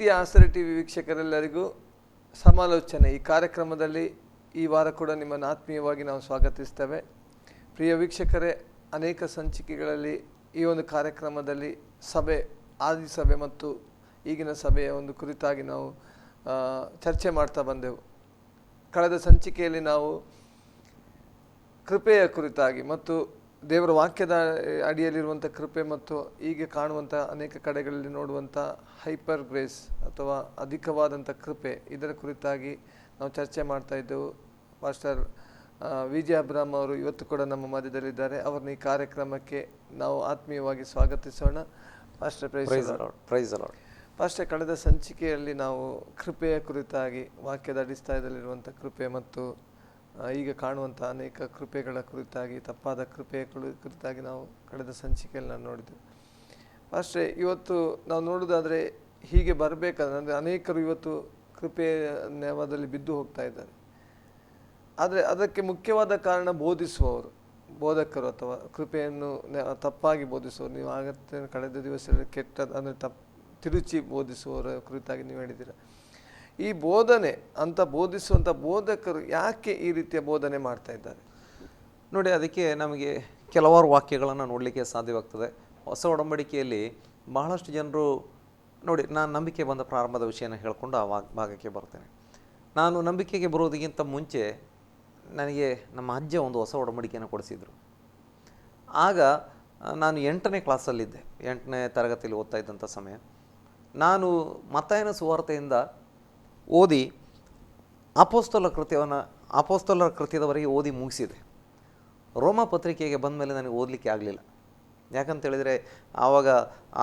ಪ್ರೀತಿಯ ಆಸರೆ ಟಿವಿ ವೀಕ್ಷಕರೆಲ್ಲರಿಗೂ ಸಮಾಲೋಚನೆ ಈ ಕಾರ್ಯಕ್ರಮದಲ್ಲಿ ಈ ವಾರ ಕೂಡ ನಿಮ್ಮನ್ನು ಆತ್ಮೀಯವಾಗಿ ನಾವು ಸ್ವಾಗತಿಸ್ತೇವೆ. ಪ್ರಿಯ ವೀಕ್ಷಕರೇ, ಅನೇಕ ಸಂಚಿಕೆಗಳಲ್ಲಿ ಈ ಒಂದು ಕಾರ್ಯಕ್ರಮದಲ್ಲಿ ಆದಿ ಸಭೆ ಮತ್ತು ಈಗಿನ ಸಭೆಯ ಒಂದು ಕುರಿತಾಗಿ ನಾವು ಚರ್ಚೆ ಮಾಡ್ತಾ ಬಂದೆವು. ಕಳೆದ ಸಂಚಿಕೆಯಲ್ಲಿ ನಾವು ಕೃಪೆಯ ಕುರಿತಾಗಿ ಮತ್ತು ದೇವರ ವಾಕ್ಯದ ಅಡಿಯಲ್ಲಿರುವಂಥ ಕೃಪೆ ಮತ್ತು ಈಗ ಕಾಣುವಂಥ ಅನೇಕ ಕಡೆಗಳಲ್ಲಿ ನೋಡುವಂಥ ಹೈಪರ್ ಗ್ರೇಸ್ ಅಥವಾ ಅಧಿಕವಾದಂಥ ಕೃಪೆ, ಇದರ ಕುರಿತಾಗಿ ನಾವು ಚರ್ಚೆ ಮಾಡ್ತಾ ಇದ್ದೆವು. ಪಾಸ್ಟರ್ ವಿಜಯ ಅಬ್ರಾಮ್ ಅವರು ಇವತ್ತು ಕೂಡ ನಮ್ಮ ಮಧ್ಯದಲ್ಲಿದ್ದಾರೆ. ಅವರನ್ನ ಈ ಕಾರ್ಯಕ್ರಮಕ್ಕೆ ನಾವು ಆತ್ಮೀಯವಾಗಿ ಸ್ವಾಗತಿಸೋಣ. Pastor praise Lord. ಪಾಸ್ಟರ್, ಕಳೆದ ಸಂಚಿಕೆಯಲ್ಲಿ ನಾವು ಕೃಪೆಯ ಕುರಿತಾಗಿ, ವಾಕ್ಯದ ಅಡಿಸ್ಥಾನದಲ್ಲಿರುವಂಥ ಕೃಪೆ ಮತ್ತು ಈಗ ಕಾಣುವಂಥ ಅನೇಕ ಕೃಪೆಗಳ ಕುರಿತಾಗಿ, ತಪ್ಪಾದ ಕೃಪೆಯ ಕುರಿತಾಗಿ ನಾವು ಕಳೆದ ಸಂಚಿಕೆಯಲ್ಲಿ ನಾನು ನೋಡಿದ್ದೆವು. ಅಷ್ಟೇ ಇವತ್ತು ನಾವು ನೋಡೋದಾದರೆ ಹೀಗೆ ಬರಬೇಕಾದ್ರೆ, ಅಂದರೆ ಅನೇಕರು ಇವತ್ತು ಕೃಪೆಯ ನೆವದಲ್ಲಿ ಬಿದ್ದು ಹೋಗ್ತಾ ಇದ್ದಾರೆ. ಆದರೆ ಅದಕ್ಕೆ ಮುಖ್ಯವಾದ ಕಾರಣ ಬೋಧಕರು ಅಥವಾ ಕೃಪೆಯನ್ನು ತಪ್ಪಾಗಿ ಬೋಧಿಸುವವರು. ನೀವು ಆಗತ್ತೆ ಕಳೆದ ದಿವಸದಲ್ಲಿ ಅಂದರೆ ತಿರುಚಿ ಬೋಧಿಸುವವರ ಕುರಿತಾಗಿ ನೀವು ಹೇಳಿದ್ದೀರ. ಈ ಬೋಧನೆ ಅಂತ ಬೋಧಿಸುವಂಥ ಬೋಧಕರು ಯಾಕೆ ಈ ರೀತಿಯ ಬೋಧನೆ ಮಾಡ್ತಾ ಇದ್ದಾರೆ? ನೋಡಿ, ಅದಕ್ಕೆ ನಮಗೆ ಕೆಲವಾರು ವಾಕ್ಯಗಳನ್ನು ನೋಡಲಿಕ್ಕೆ ಸಾಧ್ಯವಾಗ್ತದೆ. ಹೊಸ ಒಡಂಬಡಿಕೆಯಲ್ಲಿ ಬಹಳಷ್ಟು ಜನರು ನೋಡಿ, ನಾನು ನಂಬಿಕೆ ಬಂದ ಪ್ರಾರಂಭದ ವಿಷಯನ ಹೇಳ್ಕೊಂಡು ಆ ಭಾಗಕ್ಕೆ ಬರ್ತೇನೆ. ನಾನು ನಂಬಿಕೆಗೆ ಬರೋದಕ್ಕಿಂತ ಮುಂಚೆ ನನಗೆ ನಮ್ಮ ಅಜ್ಜ ಒಂದು ಹೊಸ ಒಡಂಬಡಿಕೆಯನ್ನು ಕೊಡಿಸಿದರು. ಆಗ ನಾನು 8ನೇ ಕ್ಲಾಸಲ್ಲಿದ್ದೆ, 8ನೇ ತರಗತಿಯಲ್ಲಿ ಓದ್ತಾ ಇದ್ದಂಥ ಸಮಯ. ನಾನು ಮತ್ತಾಯನ ಸುವಾರ್ತೆಯಿಂದ ಓದಿ ಅಪೊಸ್ತಲರ ಕೃತ್ಯದವರೆಗೆ ಓದಿ ಮುಗಿಸಿದೆ. ರೋಮ ಪತ್ರಿಕೆಗೆ ಬಂದ ಮೇಲೆ ನನಗೆ ಓದಲಿಕ್ಕೆ ಆಗಲಿಲ್ಲ. ಯಾಕಂತೇಳಿದರೆ ಆವಾಗ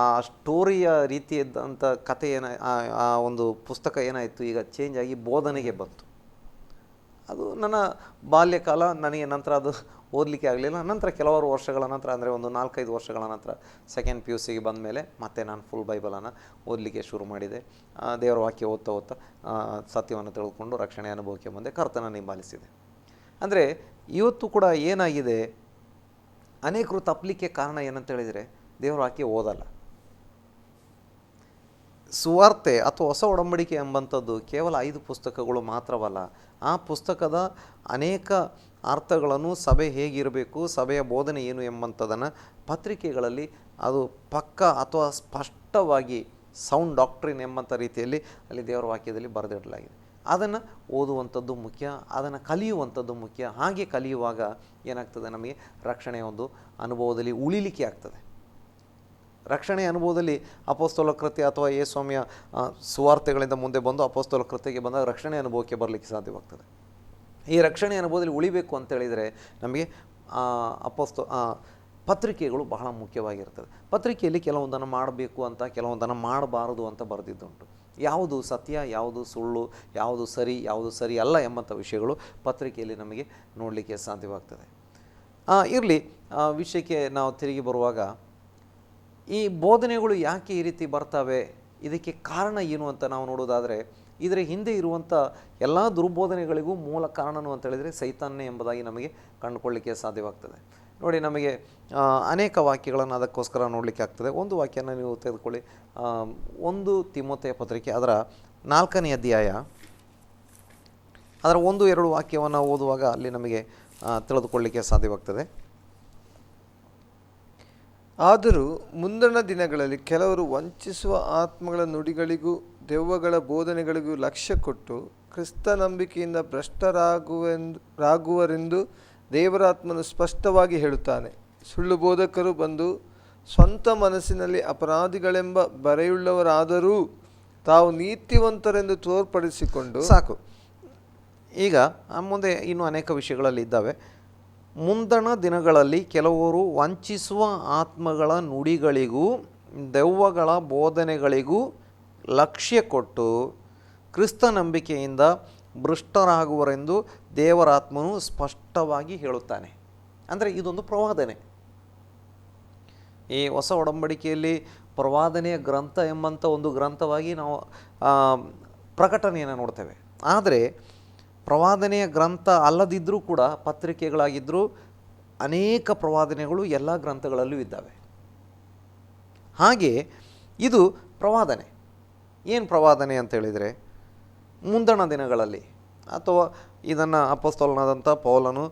ಆ ಸ್ಟೋರಿಯ ರೀತಿ ಇದ್ದಂಥ ಕಥೆ ಆ ಒಂದು ಪುಸ್ತಕ ಏನಾಯಿತು, ಈಗ ಚೇಂಜ್ ಆಗಿ ಬೋಧನೆಗೆ ಬಂತು. ಅದು ನನ್ನ ಬಾಲ್ಯಕಾಲ. ನನಗೆ ನಂತರ ಅದು ಓದಲಿಕ್ಕೆ ಆಗಲಿಲ್ಲ. ನಂತರ ಕೆಲವಾರು ವರ್ಷಗಳ ನಂತರ, ಅಂದರೆ ಒಂದು 4-5 ವರ್ಷಗಳ ನಂತರ ಸೆಕೆಂಡ್ PUC ಬಂದ ಮೇಲೆ ಮತ್ತೆ ನಾನು ಫುಲ್ ಬೈಬಲನ್ನು ಓದಲಿಕ್ಕೆ ಶುರು ಮಾಡಿದೆ. ದೇವರ ವಾಕ್ಯ ಓದ್ತಾ ಸತ್ಯವನ್ನು ತಿಳ್ಕೊಂಡು ರಕ್ಷಣೆ ಅನುಭವಕ್ಕೆ ಬಂದೆ, ಕರ್ತನನ್ನು ಹಿಂಬಾಲಿಸಿದೆ. ಅಂದರೆ ಇವತ್ತು ಕೂಡ ಏನಾಗಿದೆ, ಅನೇಕರು ತಪ್ಪಲಿಕ್ಕೆ ಕಾರಣ ಏನಂತ ಹೇಳಿದರೆ ದೇವರ ವಾಕ್ಯ ಓದಲ್ಲ. ಸುವಾರ್ತೆ ಅಥವಾ ಹೊಸ ಒಡಂಬಡಿಕೆ ಎಂಬಂಥದ್ದು ಕೇವಲ 5 ಪುಸ್ತಕಗಳು ಮಾತ್ರವಲ್ಲ. ಆ ಪುಸ್ತಕದ ಅನೇಕ ಅರ್ಥಗಳನ್ನು, ಸಭೆ ಹೇಗಿರಬೇಕು, ಸಭೆಯ ಬೋಧನೆ ಏನು ಎಂಬಂಥದ್ದನ್ನು ಪತ್ರಿಕೆಗಳಲ್ಲಿ ಅದು ಪಕ್ಕ ಅಥವಾ ಸ್ಪಷ್ಟವಾಗಿ ಸೌಂಡ್ ಡಾಕ್ಟ್ರಿನ್ ಎಂಬಂಥ ರೀತಿಯಲ್ಲಿ ಅಲ್ಲಿ ದೇವರ ವಾಕ್ಯದಲ್ಲಿ ಬರೆದಿಡಲಾಗಿದೆ. ಅದನ್ನು ಓದುವಂಥದ್ದು ಮುಖ್ಯ, ಅದನ್ನು ಕಲಿಯುವಂಥದ್ದು ಮುಖ್ಯ. ಹಾಗೆ ಕಲಿಯುವಾಗ ಏನಾಗ್ತದೆ, ನಮಗೆ ರಕ್ಷಣೆಯ ಒಂದು ಅನುಭವದಲ್ಲಿ ಉಳಿಲಿಕ್ಕೆ ಆಗ್ತದೆ. ರಕ್ಷಣೆಯ ಅನುಭವದಲ್ಲಿ ಅಪೊಸ್ತಲ ಕೃತ್ಯ ಅಥವಾ ಯೇಸುಸ್ವಾಮಿಯ ಸುವಾರ್ತೆಗಳಿಂದ ಮುಂದೆ ಬಂದು ಅಪೊಸ್ತಲ ಕೃತ್ಯಕ್ಕೆ ಬಂದಾಗ ರಕ್ಷಣೆ ಅನುಭವಕ್ಕೆ ಬರಲಿಕ್ಕೆ ಸಾಧ್ಯವಾಗ್ತದೆ. ಈ ರಕ್ಷಣೆ ಅನುಭವದಲ್ಲಿ ಉಳಿಬೇಕು ಅಂತೇಳಿದರೆ ನಮಗೆ ಪತ್ರಿಕೆಗಳು ಬಹಳ ಮುಖ್ಯವಾಗಿರ್ತದೆ. ಪತ್ರಿಕೆಯಲ್ಲಿ ಕೆಲವೊಂದನ್ನು ಮಾಡಬೇಕು ಅಂತ, ಕೆಲವೊಂದನ್ನು ಮಾಡಬಾರದು ಅಂತ ಬರೆದಿದ್ದುಂಟು. ಯಾವುದು ಸತ್ಯ, ಯಾವುದು ಸುಳ್ಳು, ಯಾವುದು ಸರಿ ಅಲ್ಲ ಎಂಬಂಥ ವಿಷಯಗಳು ಪತ್ರಿಕೆಯಲ್ಲಿ ನಮಗೆ ನೋಡಲಿಕ್ಕೆ ಸಾಧ್ಯವಾಗ್ತದೆ. ಇರಲಿ, ವಿಷಯಕ್ಕೆ ನಾವು ತಿರುಗಿ ಬರುವಾಗ, ಈ ಬೋಧನೆಗಳು ಯಾಕೆ ಈ ರೀತಿ ಬರ್ತವೆ, ಇದಕ್ಕೆ ಕಾರಣ ಏನು ಅಂತ ನಾವು ನೋಡೋದಾದರೆ, ಇದರ ಹಿಂದೆ ಇರುವಂಥ ಎಲ್ಲ ದುರ್ಬೋಧನೆಗಳಿಗೂ ಮೂಲ ಕಾರಣನು ಅಂತ ಹೇಳಿದರೆ ಸೈತಾನ್ಯ ಎಂಬುದಾಗಿ ನಮಗೆ ಕಂಡುಕೊಳ್ಳಲಿಕ್ಕೆ ಸಾಧ್ಯವಾಗ್ತದೆ. ನೋಡಿ, ನಮಗೆ ಅನೇಕ ವಾಕ್ಯಗಳನ್ನು ಅದಕ್ಕೋಸ್ಕರ ನೋಡಲಿಕ್ಕೆ ಆಗ್ತದೆ. ಒಂದು ವಾಕ್ಯನ ನೀವು ತೆಗೆದುಕೊಳ್ಳಿ, 1 ತಿಮೋಥೆಯ ಪತ್ರಿಕೆ ಅದರ 4ನೇ ಅಧ್ಯಾಯ ಅದರ 1-2 ವಾಕ್ಯವನ್ನು ಓದುವಾಗ ಅಲ್ಲಿ ನಮಗೆ ತಿಳಿದುಕೊಳ್ಳಲಿಕ್ಕೆ ಸಾಧ್ಯವಾಗ್ತದೆ. ಆದರೂ ಮುಂದಿನ ದಿನಗಳಲ್ಲಿ ಕೆಲವರು ವಂಚಿಸುವ ಆತ್ಮಗಳ ನುಡಿಗಳಿಗೂ ದೆವ್ವಗಳ ಬೋಧನೆಗಳಿಗೂ ಲಕ್ಷ್ಯ ಕೊಟ್ಟು ಕ್ರಿಸ್ತ ನಂಬಿಕೆಯಿಂದ ಭ್ರಷ್ಟರಾಗುವರೆಂದು ದೇವರಾತ್ಮನು ಸ್ಪಷ್ಟವಾಗಿ ಹೇಳುತ್ತಾನೆ. ಸುಳ್ಳು ಬೋಧಕರು ಬಂದು ಸ್ವಂತ ಮನಸ್ಸಿನಲ್ಲಿ ಅಪರಾಧಿಗಳೆಂಬ ಬರೆಯುಳ್ಳವರಾದರೂ ತಾವು ನೀತಿವಂತರೆಂದು ತೋರ್ಪಡಿಸಿಕೊಂಡು ಸಾಕು. ಈಗ ಮುಂದೆ ಇನ್ನೂ ಅನೇಕ ವಿಷಯಗಳಲ್ಲಿ ಇದ್ದಾವೆ. ಮುಂದಣ ದಿನಗಳಲ್ಲಿ ಕೆಲವರು ವಂಚಿಸುವ ಆತ್ಮಗಳ ನುಡಿಗಳಿಗೂ ದೆವ್ವಗಳ ಬೋಧನೆಗಳಿಗೂ ಲಕ್ಷ್ಯ ಕೊಟ್ಟು ಕ್ರಿಸ್ತ ನಂಬಿಕೆಯಿಂದ ಭ್ರಷ್ಟರಾಗುವರೆಂದು ದೇವರಾತ್ಮನು ಸ್ಪಷ್ಟವಾಗಿ ಹೇಳುತ್ತಾನೆ. ಅಂದರೆ ಇದೊಂದು ಪ್ರವಾದನೆ. ಈ ಹೊಸ ಒಡಂಬಡಿಕೆಯಲ್ಲಿ ಪ್ರವಾದನೆಯ ಗ್ರಂಥ ಎಂಬಂಥ ಒಂದು ಗ್ರಂಥವಾಗಿ ನಾವು ಪ್ರಕಟಣೆಯನ್ನು ನೋಡ್ತೇವೆ. ಆದರೆ ಪ್ರವಾದನೆಯ ಗ್ರಂಥ ಅಲ್ಲದಿದ್ದರೂ ಕೂಡ ಪತ್ರಿಕೆಗಳಾಗಿದ್ದರೂ ಅನೇಕ ಪ್ರವಾದನೆಗಳು ಎಲ್ಲ ಗ್ರಂಥಗಳಲ್ಲೂ ಇದ್ದಾವೆ. ಹಾಗೆ ಇದು ಪ್ರವಾದನೆ. ಏನು ಪ್ರವಾದನೆ ಅಂತ ಹೇಳಿದರೆ, ಮುಂದಣ ದಿನಗಳಲ್ಲಿ ಅಥವಾ ಇದನ್ನು ಅಪೊಸ್ತಲನಾದಂಥ ಪೌಲನು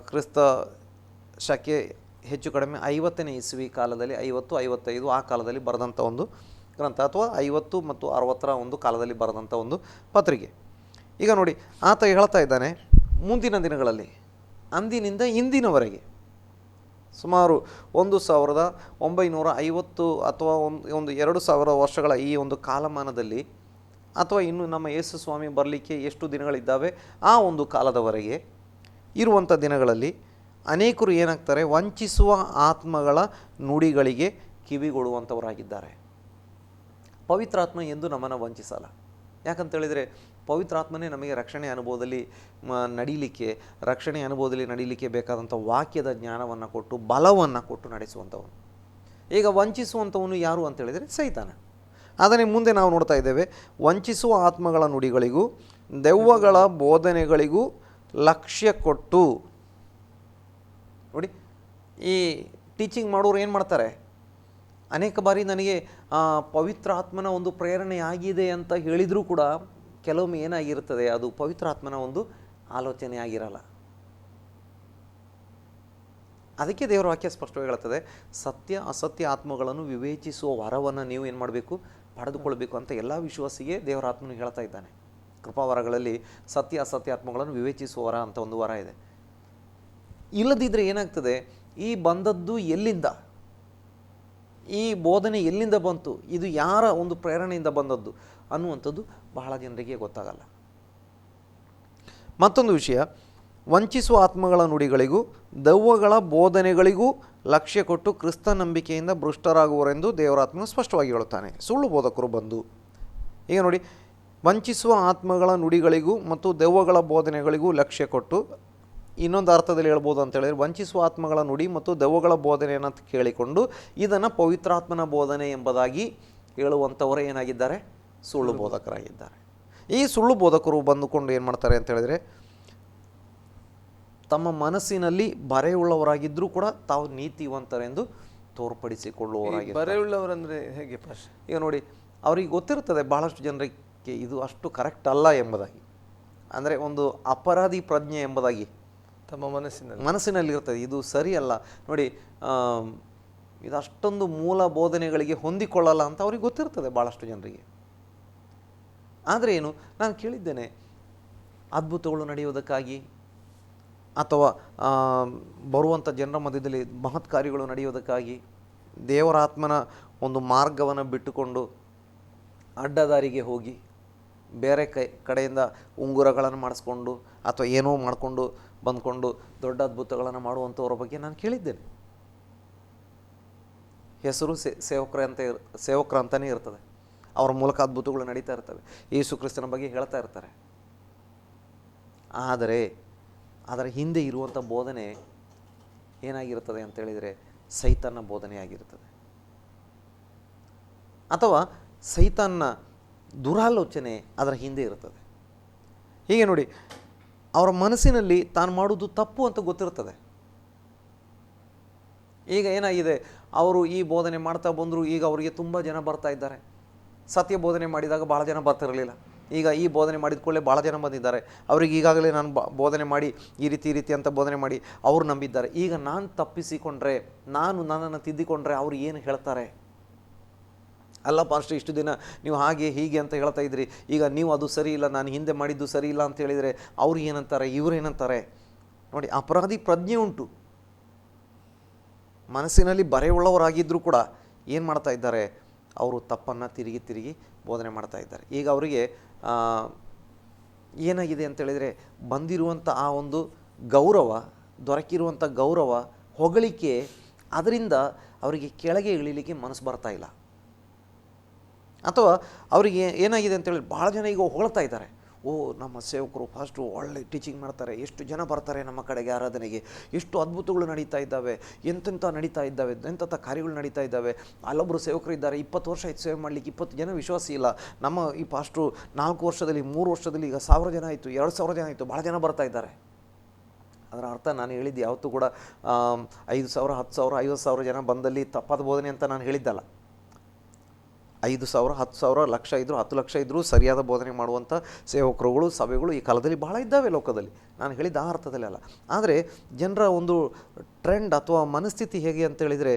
ಕ್ರಿಸ್ತ ಶಕೆ ಹೆಚ್ಚು ಕಡಿಮೆ 50ನೇ ಇಸ್ವಿ ಕಾಲದಲ್ಲಿ, 50-55 ಆ ಕಾಲದಲ್ಲಿ ಬರೆದಂಥ ಒಂದು ಗ್ರಂಥ, ಅಥವಾ 50 ಮತ್ತು 60ರ ಒಂದು ಕಾಲದಲ್ಲಿ ಬರೆದಂಥ ಒಂದು ಪತ್ರಿಕೆ. ಈಗ ನೋಡಿ, ಆತ ಹೇಳ್ತಾ ಇದ್ದಾನೆ, ಮುಂದಿನ ದಿನಗಳಲ್ಲಿ ಅಂದಿನಿಂದ ಇಂದಿನವರೆಗೆ ಸುಮಾರು 1950 ಅಥವಾ ಒಂದು 2000 ವರ್ಷಗಳ ಈ ಒಂದು ಕಾಲಮಾನದಲ್ಲಿ, ಅಥವಾ ಇನ್ನು ನಮ್ಮ ಯೇಸು ಸ್ವಾಮಿ ಬರಲಿಕ್ಕೆ ಎಷ್ಟು ದಿನಗಳಿದ್ದಾವೆ ಆ ಒಂದು ಕಾಲದವರೆಗೆ ಇರುವಂಥ ದಿನಗಳಲ್ಲಿ ಅನೇಕರು ಏನಾಗ್ತಾರೆ, ವಂಚಿಸುವ ಆತ್ಮಗಳ ನುಡಿಗಳಿಗೆ ಕಿವಿಗೊಡುವಂಥವರಾಗಿದ್ದಾರೆ. ಪವಿತ್ರಾತ್ಮ ಎಂದು ನಮ್ಮನ್ನು ವಂಚಿಸಲ್ಲ. ಯಾಕಂತೇಳಿದರೆ ಪವಿತ್ರಾತ್ಮನೇ ನಮಗೆ ರಕ್ಷಣೆ ಅನುಭವದಲ್ಲಿ ನಡೀಲಿಕ್ಕೆ ಬೇಕಾದಂಥ ವಾಕ್ಯದ ಜ್ಞಾನವನ್ನು ಕೊಟ್ಟು, ಬಲವನ್ನು ಕೊಟ್ಟು ನಡೆಸುವಂಥವನು. ಈಗ ವಂಚಿಸುವಂಥವನು ಯಾರು ಅಂತೇಳಿದರೆ ಸೈತಾನ. ಅದನ್ನೇ ಮುಂದೆ ನಾವು ನೋಡ್ತಾ ಇದ್ದೇವೆ, ವಂಚಿಸುವ ಆತ್ಮಗಳ ನುಡಿಗಳಿಗೂ ದೆವ್ವಗಳ ಬೋಧನೆಗಳಿಗೂ ಲಕ್ಷ್ಯ ಕೊಟ್ಟು. ನೋಡಿ, ಈ ಟೀಚಿಂಗ್ ಮಾಡೋರು ಏನು ಮಾಡ್ತಾರೆ, ಅನೇಕ ಬಾರಿ ನನಗೆ ಪವಿತ್ರಾತ್ಮನ ಒಂದು ಪ್ರೇರಣೆ ಆಗಿದೆ ಅಂತ ಹೇಳಿದರೂ ಕೂಡ ಕೆಲವೊಮ್ಮೆ ಏನಾಗಿರ್ತದೆ, ಅದು ಪವಿತ್ರಾತ್ಮನ ಒಂದು ಆಲೋಚನೆ ಆಗಿರಲ್ಲ. ಅದಕ್ಕೆ ದೇವರ ವಾಕ್ಯ ಸ್ಪಷ್ಟವಾಗಿ ಹೇಳ್ತದೆ, ಸತ್ಯ ಅಸತ್ಯ ಆತ್ಮಗಳನ್ನು ವಿವೇಚಿಸುವ ವರವನ್ನು ನೀವು ಏನು ಮಾಡಬೇಕು, ಪಡೆದುಕೊಳ್ಬೇಕು ಅಂತ ಎಲ್ಲ ವಿಶ್ವಾಸಿಗೆ ದೇವರ ಆತ್ಮನು ಹೇಳ್ತಾ ಇದ್ದಾನೆ. ಕೃಪಾವರಗಳಲ್ಲಿ ಸತ್ಯ ಅಸತ್ಯ ಆತ್ಮಗಳನ್ನು ವಿವೇಚಿಸುವ ವರ ಅಂತ ಒಂದು ವರ ಇದೆ. ಇಲ್ಲದಿದ್ದರೆ ಏನಾಗ್ತದೆ, ಈ ಬಂದದ್ದು ಎಲ್ಲಿಂದ, ಈ ಬೋಧನೆ ಎಲ್ಲಿಂದ ಬಂತು, ಇದು ಯಾರ ಒಂದು ಪ್ರೇರಣೆಯಿಂದ ಬಂದದ್ದು ಅನ್ನುವಂಥದ್ದು ಬಹಳ ಜನರಿಗೆ ಗೊತ್ತಾಗಲ್ಲ. ಮತ್ತೊಂದು ವಿಷಯ, ವಂಚಿಸುವ ಆತ್ಮಗಳ ನುಡಿಗಳಿಗೂ ದೆವ್ವಗಳ ಬೋಧನೆಗಳಿಗೂ ಲಕ್ಷ್ಯ ಕೊಟ್ಟು ಕ್ರಿಸ್ತ ನಂಬಿಕೆಯಿಂದ ಭ್ರಷ್ಟರಾಗುವರೆಂದು ದೇವರಾತ್ಮನು ಸ್ಪಷ್ಟವಾಗಿ ಹೇಳುತ್ತಾನೆ. ಸುಳ್ಳು ಬೋಧಕರು ಬಂದು, ಈಗ ನೋಡಿ, ವಂಚಿಸುವ ಆತ್ಮಗಳ ನುಡಿಗಳಿಗೂ ಮತ್ತು ದೆವ್ವಗಳ ಬೋಧನೆಗಳಿಗೂ ಲಕ್ಷ್ಯ ಕೊಟ್ಟು, ಇನ್ನೊಂದು ಅರ್ಥದಲ್ಲಿ ಹೇಳ್ಬೋದು ಅಂತ ಹೇಳಿದರೆ, ವಂಚಿಸುವ ಆತ್ಮಗಳ ನುಡಿ ಮತ್ತು ದೆವ್ವಗಳ ಬೋಧನೆಯನ್ನು ಕೇಳಿಕೊಂಡು ಇದನ್ನು ಪವಿತ್ರಾತ್ಮನ ಬೋಧನೆ ಎಂಬುದಾಗಿ ಹೇಳುವಂಥವರೇ ಏನಾಗಿದ್ದಾರೆ, ಸುಳ್ಳು ಬೋಧಕರಾಗಿದ್ದಾರೆ. ಈ ಸುಳ್ಳು ಬೋಧಕರು ಬಂದುಕೊಂಡು ಏನು ಮಾಡ್ತಾರೆ ಅಂತ ಹೇಳಿದರೆ, ತಮ್ಮ ಮನಸ್ಸಿನಲ್ಲಿ ಬರೆಯುಳ್ಳವರಾಗಿದ್ದರೂ ಕೂಡ ತಾವು ನೀತಿವಂತರೆಂದು ತೋರ್ಪಡಿಸಿಕೊಳ್ಳುವವರಾಗಿದ್ದಾರೆ. ಬರೆಯುಳ್ಳವರಂದರೆ ಹೇಗೆ ಪಾಶ? ಈಗ ನೋಡಿ, ಅವ್ರಿಗೆ ಗೊತ್ತಿರ್ತದೆ ಭಾಳಷ್ಟು ಜನರಿಗೆ ಇದು ಅಷ್ಟು ಕರೆಕ್ಟ್ ಅಲ್ಲ ಎಂಬುದಾಗಿ, ಅಂದರೆ ಒಂದು ಅಪರಾಧಿ ಪ್ರಜ್ಞೆ ಎಂಬುದಾಗಿ ತಮ್ಮ ಮನಸ್ಸಿನಲ್ಲಿ ಇರ್ತದೆ, ಇದು ಸರಿ ಅಲ್ಲ ನೋಡಿ, ಇದು ಅಷ್ಟೊಂದು ಮೂಲ ಬೋಧನೆಗಳಿಗೆ ಹೊಂದಿಕೊಳ್ಳಲ್ಲ ಅಂತ ಅವ್ರಿಗೆ ಗೊತ್ತಿರ್ತದೆ ಭಾಳಷ್ಟು ಜನರಿಗೆ. ಆದರೆ ಏನು, ನಾನು ಕೇಳಿದ್ದೇನೆ, ಅದ್ಭುತಗಳು ನಡೆಯುವುದಕ್ಕಾಗಿ ಅಥವಾ ಬರುವಂಥ ಜನರ ಮಧ್ಯದಲ್ಲಿ ಮಹತ್ ಕಾರ್ಯಗಳು ನಡೆಯುವುದಕ್ಕಾಗಿ ದೇವರಾತ್ಮನ ಒಂದು ಮಾರ್ಗವನ್ನು ಬಿಟ್ಟುಕೊಂಡು ಅಡ್ಡದಾರಿಗೆ ಹೋಗಿ ಬೇರೆ ಕಡೆಯಿಂದ ಉಂಗುರಗಳನ್ನು ಮಾಡಿಸ್ಕೊಂಡು ಅಥವಾ ಏನೋ ಮಾಡಿಕೊಂಡು ಬಂದ್ಕೊಂಡು ದೊಡ್ಡ ಅದ್ಭುತಗಳನ್ನು ಮಾಡುವಂಥವ್ರ ಬಗ್ಗೆ ನಾನು ಕೇಳಿದ್ದೇನೆ. ಹೆಸರು ಸೇವಕರ ಅಂತಲೇ ಇರ್ತದೆ, ಅವರ ಮೂಲಕ ಅದ್ಭುತಗಳು ನಡೀತಾ ಇರ್ತವೆ, ಯೇಸು ಕ್ರಿಸ್ತನ ಬಗ್ಗೆ ಹೇಳ್ತಾ ಇರ್ತಾರೆ. ಆದರೆ ಅದರ ಹಿಂದೆ ಇರುವಂಥ ಬೋಧನೆ ಏನಾಗಿರ್ತದೆ ಅಂತೇಳಿದರೆ ಸೈತಾನ್ನ ಬೋಧನೆಯಾಗಿರ್ತದೆ, ಅಥವಾ ಸೈತಾನ್ನ ದುರಾಲೋಚನೆ ಅದರ ಹಿಂದೆ ಇರ್ತದೆ. ಹೀಗೆ ನೋಡಿ, ಅವರ ಮನಸ್ಸಿನಲ್ಲಿ ತಾನು ಮಾಡೋದು ತಪ್ಪು ಅಂತ ಗೊತ್ತಿರ್ತದೆ. ಈಗ ಏನಾಗಿದೆ, ಅವರು ಈ ಬೋಧನೆ ಮಾಡ್ತಾ ಬಂದರು, ಈಗ ಅವರಿಗೆ ತುಂಬ ಜನ ಬರ್ತಾ ಇದ್ದಾರೆ. ಸತ್ಯ ಬೋಧನೆ ಮಾಡಿದಾಗ ಭಾಳ ಜನ ಬರ್ತಿರಲಿಲ್ಲ, ಈಗ ಈ ಬೋಧನೆ ಮಾಡಿದ ಕೂಡಲೇ ಭಾಳ ಜನ ಬಂದಿದ್ದಾರೆ. ಅವ್ರಿಗೆ ಈಗಾಗಲೇ ನಾನು ಬೋಧನೆ ಮಾಡಿ ಈ ರೀತಿ ಅಂತ ಬೋಧನೆ ಮಾಡಿ ಅವರು ನಂಬಿದ್ದಾರೆ. ಈಗ ನಾನು ತಪ್ಪಿಸಿಕೊಂಡ್ರೆ, ನಾನು ನನ್ನನ್ನು ತಿದ್ದಿಕೊಂಡ್ರೆ ಅವ್ರು ಏನು ಹೇಳ್ತಾರೆ? ಅಲ್ಲ ಪಾಸ್ಟರ್, ಇಷ್ಟು ದಿನ ನೀವು ಹಾಗೆ ಹೀಗೆ ಅಂತ ಹೇಳ್ತಾ ಇದ್ರಿ, ಈಗ ನೀವು ಅದು ಸರಿ ಇಲ್ಲ, ನಾನು ಹಿಂದೆ ಮಾಡಿದ್ದು ಸರಿ ಇಲ್ಲ ಅಂತ ಹೇಳಿದರೆ ಅವ್ರು ಏನಂತಾರೆ, ಇವ್ರು ಏನಂತಾರೆ? ನೋಡಿ, ಅಪರಾಧಿ ಪ್ರಜ್ಞೆ ಉಂಟು, ಮನಸ್ಸಿನಲ್ಲಿ ಬರೆಯುಳ್ಳವರಾಗಿದ್ದರೂ ಕೂಡ ಏನು ಮಾಡ್ತಾ ಇದ್ದಾರೆ, ಅವರು ತಪ್ಪನ್ನು ತಿರುಗಿ ಬೋಧನೆ ಮಾಡ್ತಾ ಇದ್ದಾರೆ. ಈಗ ಅವರಿಗೆ ಏನಾಗಿದೆ ಅಂತೇಳಿದರೆ, ಬಂದಿರುವಂಥ ಆ ಒಂದು ಗೌರವ, ದೊರಕಿರುವಂಥ ಗೌರವ, ಹೊಗಳಿಕೆ, ಅದರಿಂದ ಅವರಿಗೆ ಕೆಳಗೆ ಇಳಿಲಿಕ್ಕೆ ಮನಸ್ಸು ಬರ್ತಾ ಇಲ್ಲ. ಅಥವಾ ಅವರಿಗೆ ಏನಾಗಿದೆ ಅಂತೇಳಿ ಭಾಳ ಜನ ಈಗ ಹೊಗಳ್ತಾ ಇದ್ದಾರೆ, ಓ ನಮ್ಮ ಸೇವಕರು ಫಾಸ್ಟು ಒಳ್ಳೆ ಟೀಚಿಂಗ್ ಮಾಡ್ತಾರೆ, ಎಷ್ಟು ಜನ ಬರ್ತಾರೆ ನಮ್ಮ ಕಡೆಗೆ ಆರಾಧನೆಗೆ, ಎಷ್ಟು ಅದ್ಭುತಗಳು ನಡೀತಾ ಇದ್ದಾವೆ, ಎಂತೆಂಥ ನಡೀತಾ ಇದ್ದಾವೆ, ಎಂತೆಂಥ ಕಾರ್ಯಗಳು ನಡೀತಾ ಇದ್ದಾವೆ. ಅಲ್ಲೊಬ್ಬರು ಸೇವಕರು ಇದ್ದಾರೆ, 20 ವರ್ಷ ಆಯ್ತು ಸೇವೆ ಮಾಡಲಿಕ್ಕೆ, 20 ಜನ ವಿಶ್ವಾಸ ಇಲ್ಲ. ನಮ್ಮ ಈ ಪಾಸ್ಟ್ರು 4 ವರ್ಷದಲ್ಲಿ 3 ವರ್ಷದಲ್ಲಿ ಈಗ 1000 ಜನ ಆಯಿತು, 2000 ಜನ ಆಯಿತು, ಭಾಳ ಜನ ಬರ್ತಾ ಇದ್ದಾರೆ. ಅದರ ಅರ್ಥ ನಾನು ಹೇಳಿದ್ದು ಯಾವತ್ತೂ ಕೂಡ 5,000, 10,000, 50,000 ಜನ ಬಂದಲ್ಲಿ ತಪ್ಪಾದ ಬೋಧನೆ ಅಂತ ನಾನು ಹೇಳಿದ್ದಲ್ಲ. 5,000 10,000 ಲಕ್ಷ ಇದ್ದರೂ 10 ಲಕ್ಷ ಇದ್ದರೂ ಸರಿಯಾದ ಬೋಧನೆ ಮಾಡುವಂಥ ಸೇವಕರುಗಳು ಸಭೆಗಳು ಈ ಕಾಲದಲ್ಲಿ ಬಹಳ ಇದ್ದಾವೆ ಲೋಕದಲ್ಲಿ. ನಾನು ಹೇಳಿದ ಆ ಅರ್ಥದಲ್ಲಿ ಅಲ್ಲ. ಆದರೆ ಜನರ ಒಂದು ಟ್ರೆಂಡ್ ಅಥವಾ ಮನಸ್ಥಿತಿ ಹೇಗೆ ಅಂತ ಹೇಳಿದರೆ,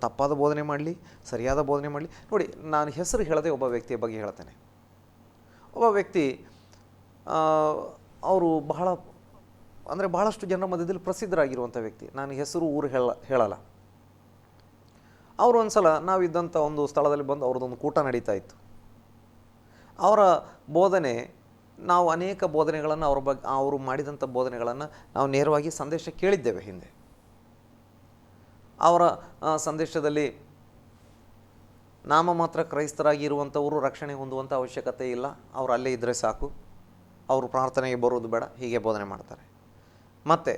ತಪ್ಪಾದ ಬೋಧನೆ ಮಾಡಲಿ, ಸರಿಯಾದ ಬೋಧನೆ ಮಾಡಲಿ. ನೋಡಿ, ನಾನು ಹೆಸರು ಹೇಳದೆ ಒಬ್ಬ ವ್ಯಕ್ತಿಯ ಬಗ್ಗೆ ಹೇಳ್ತೇನೆ. ಒಬ್ಬ ವ್ಯಕ್ತಿ ಅವರು ಬಹಳಷ್ಟು ಜನರ ಮಧ್ಯದಲ್ಲಿ ಪ್ರಸಿದ್ಧರಾಗಿರುವಂಥ ವ್ಯಕ್ತಿ. ನಾನು ಹೆಸರು ಊರು ಹೇಳಲ್ಲ. ಅವರು ಒಂದು ಸಲ ನಾವಿದ್ದಂಥ ಒಂದು ಸ್ಥಳದಲ್ಲಿ ಬಂದು ಅವ್ರದ್ದೊಂದು ಕೂಟ ನಡೀತಾ ಇತ್ತು. ಅವರ ಬೋಧನೆ, ನಾವು ಅನೇಕ ಬೋಧನೆಗಳನ್ನು ಅವರು ಮಾಡಿದಂಥ ಬೋಧನೆಗಳನ್ನು ನಾವು ನೇರವಾಗಿ ಸಂದೇಶ ಕೇಳಿದ್ದೇವೆ ಹಿಂದೆ. ಅವರ ಸಂದೇಶದಲ್ಲಿ ನಾಮ ಮಾತ್ರ ಕ್ರೈಸ್ತರಾಗಿ ಇರುವಂಥವರು ರಕ್ಷಣೆ ಹೊಂದುವಂಥ ಅವಶ್ಯಕತೆ ಇಲ್ಲ, ಅವರು ಅಲ್ಲೇ ಇದ್ದರೆ ಸಾಕು, ಅವರು ಪ್ರಾರ್ಥನೆಗೆ ಬರೋದು ಬೇಡ, ಹೀಗೆ ಬೋಧನೆ ಮಾಡ್ತಾರೆ. ಮತ್ತು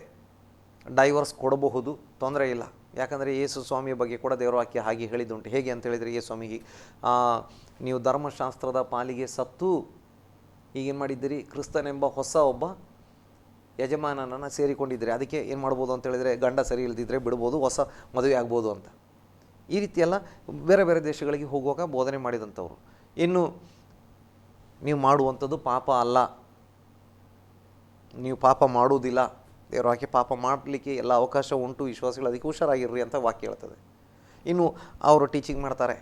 ಡೈವರ್ಸ್ ಕೊಡಬಹುದು, ತೊಂದರೆ ಇಲ್ಲ. ಯಾಕಂದರೆ ಯೇಸು ಸ್ವಾಮಿಯ ಬಗ್ಗೆ ಕೂಡ ದೇವರ ವಾಕ್ಯ ಹಾಗೆ ಹೇಳಿದ್ದುಂಟು. ಹೇಗೆ ಅಂತ ಹೇಳಿದರೆ, ಯೇಸು ಸ್ವಾಮಿಗೆ ನೀವು ಧರ್ಮಶಾಸ್ತ್ರದ ಪಾಲಿಗೆ ಸತ್ತು ಈಗೇನು ಮಾಡಿದ್ದೀರಿ, ಕ್ರಿಸ್ತನೆಂಬ ಹೊಸ ಒಬ್ಬ ಯಜಮಾನನನ್ನು ಸೇರಿಕೊಂಡಿದ್ದೀರಿ, ಅದಕ್ಕೆ ಏನು ಮಾಡ್ಬೋದು ಅಂತ ಹೇಳಿದರೆ, ಗಂಡ ಸರಿ ಇಲ್ಲದಿದ್ದರೆ ಬಿಡ್ಬೋದು, ಹೊಸ ಮದುವೆ ಆಗ್ಬೋದು ಅಂತ. ಈ ರೀತಿಯೆಲ್ಲ ಬೇರೆ ಬೇರೆ ದೇಶಗಳಿಗೆ ಹೋಗುವಾಗ ಬೋಧನೆ ಮಾಡಿದಂಥವ್ರು. ಇನ್ನು ನೀವು ಮಾಡುವಂಥದ್ದು ಪಾಪ ಅಲ್ಲ, ನೀವು ಪಾಪ ಮಾಡುವುದಿಲ್ಲ, ದೇವರ ವಾಕ್ಯ ಪಾಪ ಮಾಡಲಿಕ್ಕೆ ಎಲ್ಲ ಅವಕಾಶ ಉಂಟು, ವಿಶ್ವಾಸಿಗಳು ಅದಕ್ಕೆ ಹುಷಾರಾಗಿರ್ರಿ ಅಂತ ವಾಕ್ಯ ಹೇಳ್ತದೆ. ಇನ್ನು ಅವರು ಟೀಚಿಂಗ್ ಮಾಡ್ತಾರೆ,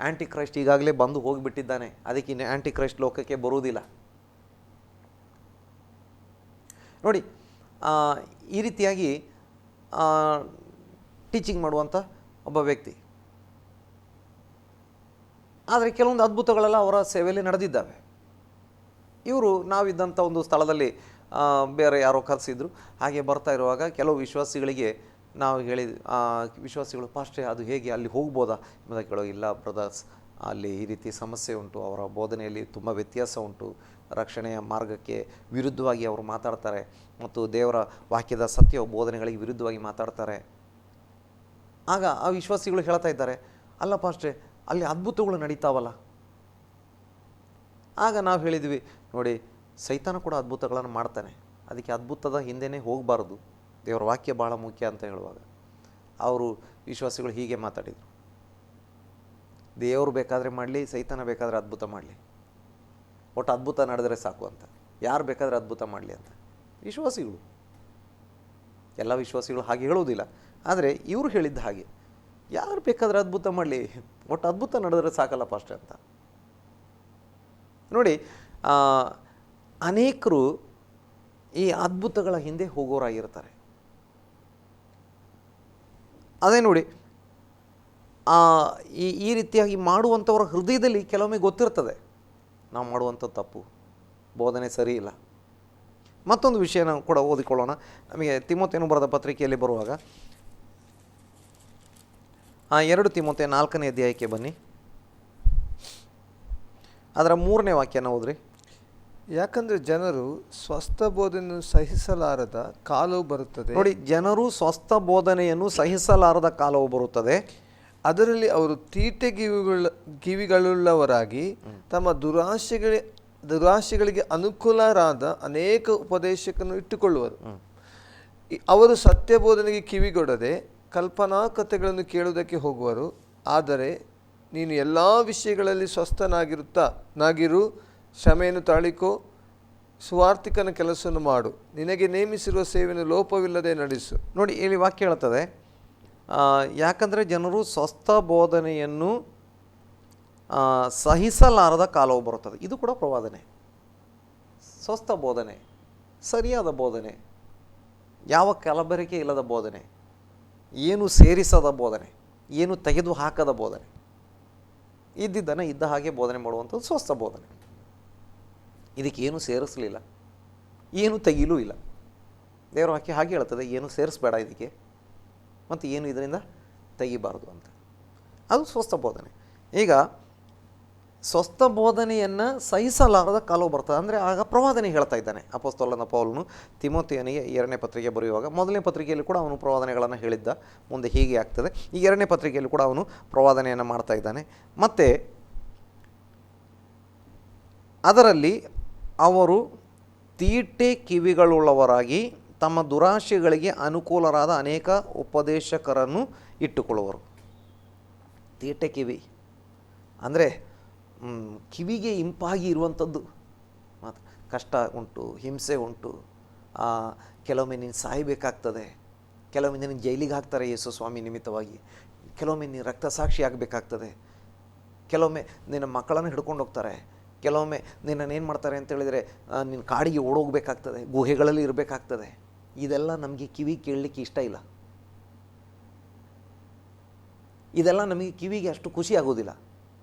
ಆ್ಯಂಟಿ ಕ್ರೈಸ್ಟ್ ಈಗಾಗಲೇ ಬಂದು ಹೋಗಿಬಿಟ್ಟಿದ್ದಾನೆ, ಅದಕ್ಕೆ ಇನ್ನು ಆ್ಯಂಟಿ ಕ್ರೈಸ್ಟ್ ಲೋಕಕ್ಕೆ ಬರುವುದಿಲ್ಲ. ನೋಡಿ, ಈ ರೀತಿಯಾಗಿ ಟೀಚಿಂಗ್ ಮಾಡುವಂಥ ಒಬ್ಬ ವ್ಯಕ್ತಿ. ಆದರೆ ಕೆಲವೊಂದು ಅದ್ಭುತಗಳೆಲ್ಲ ಅವರ ಸೇವೆಯಲ್ಲಿ ನಡೆದಿದ್ದಾವೆ. ಇವರು ನಾವಿದ್ದಂಥ ಒಂದು ಸ್ಥಳದಲ್ಲಿ ಬೇರೆ ಯಾರೋ ಕರೆಸಿದ್ರು. ಹಾಗೆ ಬರ್ತಾ ಇರುವಾಗ ಕೆಲವು ವಿಶ್ವಾಸಿಗಳಿಗೆ ನಾವು ವಿಶ್ವಾಸಿಗಳು, ಪಾಸ್ಟ್ರೆ ಅದು ಹೇಗೆ, ಅಲ್ಲಿ ಹೋಗ್ಬೋದಾ ಎಂಬುದಾಗಿ ಕೇಳೋ. ಇಲ್ಲ ಬ್ರದರ್ಸ್, ಅಲ್ಲಿ ಈ ರೀತಿ ಸಮಸ್ಯೆ ಉಂಟು, ಅವರ ಬೋಧನೆಯಲ್ಲಿ ತುಂಬ ವ್ಯತ್ಯಾಸ ಉಂಟು, ರಕ್ಷಣೆಯ ಮಾರ್ಗಕ್ಕೆ ವಿರುದ್ಧವಾಗಿ ಅವರು ಮಾತಾಡ್ತಾರೆ ಮತ್ತು ದೇವರ ವಾಕ್ಯದ ಸತ್ಯ ಬೋಧನೆಗಳಿಗೆ ವಿರುದ್ಧವಾಗಿ ಮಾತಾಡ್ತಾರೆ. ಆಗ ಆ ವಿಶ್ವಾಸಿಗಳು ಹೇಳ್ತಾ ಇದ್ದಾರೆ, ಅಲ್ಲ ಪಾಸ್ಟ್ರೆ, ಅಲ್ಲಿ ಅದ್ಭುತಗಳು ನಡೀತಾವಲ್ಲ. ಆಗ ನಾವು ಹೇಳಿದ್ವಿ, ನೋಡಿ, ಸೈತಾನ ಕೂಡ ಅದ್ಭುತಗಳನ್ನು ಮಾಡ್ತಾನೆ, ಅದಕ್ಕೆ ಅದ್ಭುತದ ಹಿಂದೆನೇ ಹೋಗಬಾರ್ದು, ದೇವರ ವಾಕ್ಯ ಭಾಳ ಮುಖ್ಯ ಅಂತ ಹೇಳುವಾಗ ಅವರು ವಿಶ್ವಾಸಿಗಳು ಹೀಗೆ ಮಾತಾಡಿದರು, ದೇವರು ಬೇಕಾದರೆ ಮಾಡಲಿ, ಸೈತಾನ ಬೇಕಾದರೆ ಅದ್ಭುತ ಮಾಡಲಿ, ಒಟ್ಟು ಅದ್ಭುತ ನಡೆದರೆ ಸಾಕು ಅಂತ, ಯಾರು ಬೇಕಾದರೆ ಅದ್ಭುತ ಮಾಡಲಿ ಅಂತ. ವಿಶ್ವಾಸಿಗಳು, ಎಲ್ಲ ವಿಶ್ವಾಸಿಗಳು ಹಾಗೆ ಹೇಳುವುದಿಲ್ಲ, ಆದರೆ ಇವರು ಹೇಳಿದ್ದ ಹಾಗೆ, ಯಾರು ಬೇಕಾದರೆ ಅದ್ಭುತ ಮಾಡಲಿ, ಒಟ್ಟು ಅದ್ಭುತ ನಡೆದರೆ ಸಾಕಲ್ಲ ಪಾಸ್ಟರ್ ಅಂತ. ನೋಡಿ, ಅನೇಕರು ಈ ಅದ್ಭುತಗಳ ಹಿಂದೆ ಹೋಗೋರಾಗಿರ್ತಾರೆ. ಅದೇ ನೋಡಿ, ಈ ರೀತಿಯಾಗಿ ಮಾಡುವಂಥವ್ರ ಹೃದಯದಲ್ಲಿ ಕೆಲವೊಮ್ಮೆ ಗೊತ್ತಿರ್ತದೆ ನಾವು ಮಾಡುವಂಥ ತಪ್ಪು, ಬೋಧನೆ ಸರಿ ಇಲ್ಲ. ಮತ್ತೊಂದು ವಿಷಯ ನಾವು ಕೂಡ ಓದಿಕೊಳ್ಳೋಣ. ನಮಗೆ ತಿಮೋಥೆಯನು ಬರೆದ ಪತ್ರಿಕೆಯಲ್ಲಿ ಬರುವಾಗ 2 ತಿಮೋಥೆಯ 4ನೇ ಅಧ್ಯಾಯಕ್ಕೆ ಬನ್ನಿ, ಅದರ 3ನೇ ವಾಕ್ಯನ ಓದ್ರಿ. ಯಾಕಂದರೆ ಜನರು ಸ್ವಸ್ಥ ಬೋಧನೆಯನ್ನು ಸಹಿಸಲಾರದ ಕಾಲವು ಬರುತ್ತದೆ. ನೋಡಿ, ಜನರು ಸ್ವಸ್ಥ ಬೋಧನೆಯನ್ನು ಸಹಿಸಲಾರದ ಕಾಲವು ಬರುತ್ತದೆ, ಅದರಲ್ಲಿ ಅವರು ತೀಟೆ ಕಿವಿಗಳುಳ್ಳವರಾಗಿ ತಮ್ಮ ದುರಾಶೆಗಳಿಗೆ ಅನುಕೂಲರಾದ ಅನೇಕ ಉಪದೇಶಕನ್ನು ಇಟ್ಟುಕೊಳ್ಳುವರು. ಅವರು ಸತ್ಯ ಬೋಧನೆಗೆ ಕಿವಿಗೊಡದೆ ಕಲ್ಪನಾ ಕಥೆಗಳನ್ನು ಕೇಳುವುದಕ್ಕೆ ಹೋಗುವರು. ಆದರೆ ನೀನು ಎಲ್ಲ ವಿಷಯಗಳಲ್ಲಿ ಸ್ವಸ್ಥನಾಗಿರು, ಶ್ರಮೆಯನ್ನು ತಾಳಿಕೋ, ಸುವಾರ್ತಿಕನ ಕೆಲಸವನ್ನು ಮಾಡು, ನಿನಗೆ ನೇಮಿಸಿರುವ ಸೇವೆಯನ್ನು ಲೋಪವಿಲ್ಲದೆ ನಡೆಸು. ನೋಡಿ, ಇಲ್ಲಿ ವಾಕ್ಯ ಹೇಳ್ತದೆ, ಯಾಕಂದರೆ ಜನರು ಸ್ವಸ್ಥ ಬೋಧನೆಯನ್ನು ಸಹಿಸಲಾರದ ಕಾಲವು ಬರುತ್ತದೆ. ಇದು ಕೂಡ ಪ್ರವಾದನೆ. ಸ್ವಸ್ಥ ಬೋಧನೆ, ಸರಿಯಾದ ಬೋಧನೆ, ಯಾವ ಕಲಬೆರಕೆ ಇಲ್ಲದ ಬೋಧನೆ, ಏನು ಸೇರಿಸದ ಬೋಧನೆ, ಏನು ತೆಗೆದು ಹಾಕದ ಬೋಧನೆ, ಇದ್ದಿದ್ದನ್ನು ಇದ್ದ ಹಾಗೆ ಬೋಧನೆ ಮಾಡುವಂಥದ್ದು ಸ್ವಸ್ಥ ಬೋಧನೆ. ಇದಕ್ಕೆ ಏನು ಸೇರಿಸಲಿಲ್ಲ, ಏನು ತೆಗಿಲೂ ಇಲ್ಲ. ದೇವರ ವಾಕ್ಯ ಹಾಗೆ ಹೇಳ್ತದೆ, ಏನು ಸೇರಿಸಬೇಡ ಇದಕ್ಕೆ, ಮತ್ತು ಏನು ಇದರಿಂದ ತೆಗಿಬಾರ್ದು ಅಂತ. ಅದು ಸ್ವಸ್ಥ ಬೋಧನೆ. ಈಗ ಸ್ವಸ್ಥ ಬೋಧನೆಯನ್ನು ಸಹಿಸಲಾರದ ಕಾಲವು ಬರ್ತದೆ ಅಂದರೆ ಆಗ ಪ್ರವಾದನೆ ಹೇಳ್ತಾ ಇದ್ದಾನೆ ಅಪೊಸ್ತಲನಾದ ಪೌಲನು ತಿಮೋಥೆಯನಿಗೆ 2ನೇ ಪತ್ರಿಕೆ ಬರೆಯುವಾಗ. 1ನೇ ಪತ್ರಿಕೆಯಲ್ಲಿ ಕೂಡ ಅವನು ಪ್ರವಾದನೆಗಳನ್ನು ಹೇಳಿದ್ದ, ಮುಂದೆ ಹೀಗೆ ಆಗ್ತದೆ. ಈ 2ನೇ ಪತ್ರಿಕೆಯಲ್ಲಿ ಕೂಡ ಅವನು ಪ್ರವಾದನೆಯನ್ನು ಮಾಡ್ತಾ ಇದ್ದಾನೆ. ಮತ್ತು ಅದರಲ್ಲಿ ಅವರು ತೀಟೆ ಕಿವಿಗಳುಳ್ಳವರಾಗಿ ತಮ್ಮ ದುರಾಶೆಗಳಿಗೆ ಅನುಕೂಲರಾದ ಅನೇಕ ಉಪದೇಶಕರನ್ನು ಇಟ್ಟುಕೊಳ್ಳುವರು. ತೀಟೆ ಕಿವಿ ಅಂದರೆ ಕಿವಿಗೆ ಇಂಪಾಗಿ ಇರುವಂಥದ್ದು ಮಾತು. ಕಷ್ಟ ಉಂಟು, ಹಿಂಸೆ ಉಂಟು, ಕೆಲವೊಮ್ಮೆ ನೀನು ಸಾಯಬೇಕಾಗ್ತದೆ, ಕೆಲವೊಮ್ಮೆ ನಿನಗೆ ಜೈಲಿಗೆ ಹಾಕ್ತಾರೆ ಯೇಸು ಸ್ವಾಮಿ ನಿಮಿತ್ತವಾಗಿ, ಕೆಲವೊಮ್ಮೆ ನೀನು ರಕ್ತಸಾಕ್ಷಿ ಆಗಬೇಕಾಗ್ತದೆ, ಕೆಲವೊಮ್ಮೆ ನಿನ್ನ ಮಕ್ಕಳನ್ನು ಹಿಡ್ಕೊಂಡು ಹೋಗ್ತಾರೆ, ಕೆಲವೊಮ್ಮೆ ನಿನ್ನನ್ನು ಏನು ಮಾಡ್ತಾರೆ ಅಂತ ಹೇಳಿದರೆ ನಿನ್ನ ಕಾಡಿಗೆ ಓಡೋಗ್ಬೇಕಾಗ್ತದೆ, ಗುಹೆಗಳಲ್ಲಿ ಇರಬೇಕಾಗ್ತದೆ. ಇದೆಲ್ಲ ನಮಗೆ ಕಿವಿ ಕೇಳಲಿಕ್ಕೆ ಇಷ್ಟ ಇಲ್ಲ. ಇದೆಲ್ಲ ನಮಗೆ ಕಿವಿಗೆ ಅಷ್ಟು ಖುಷಿ ಆಗೋದಿಲ್ಲ.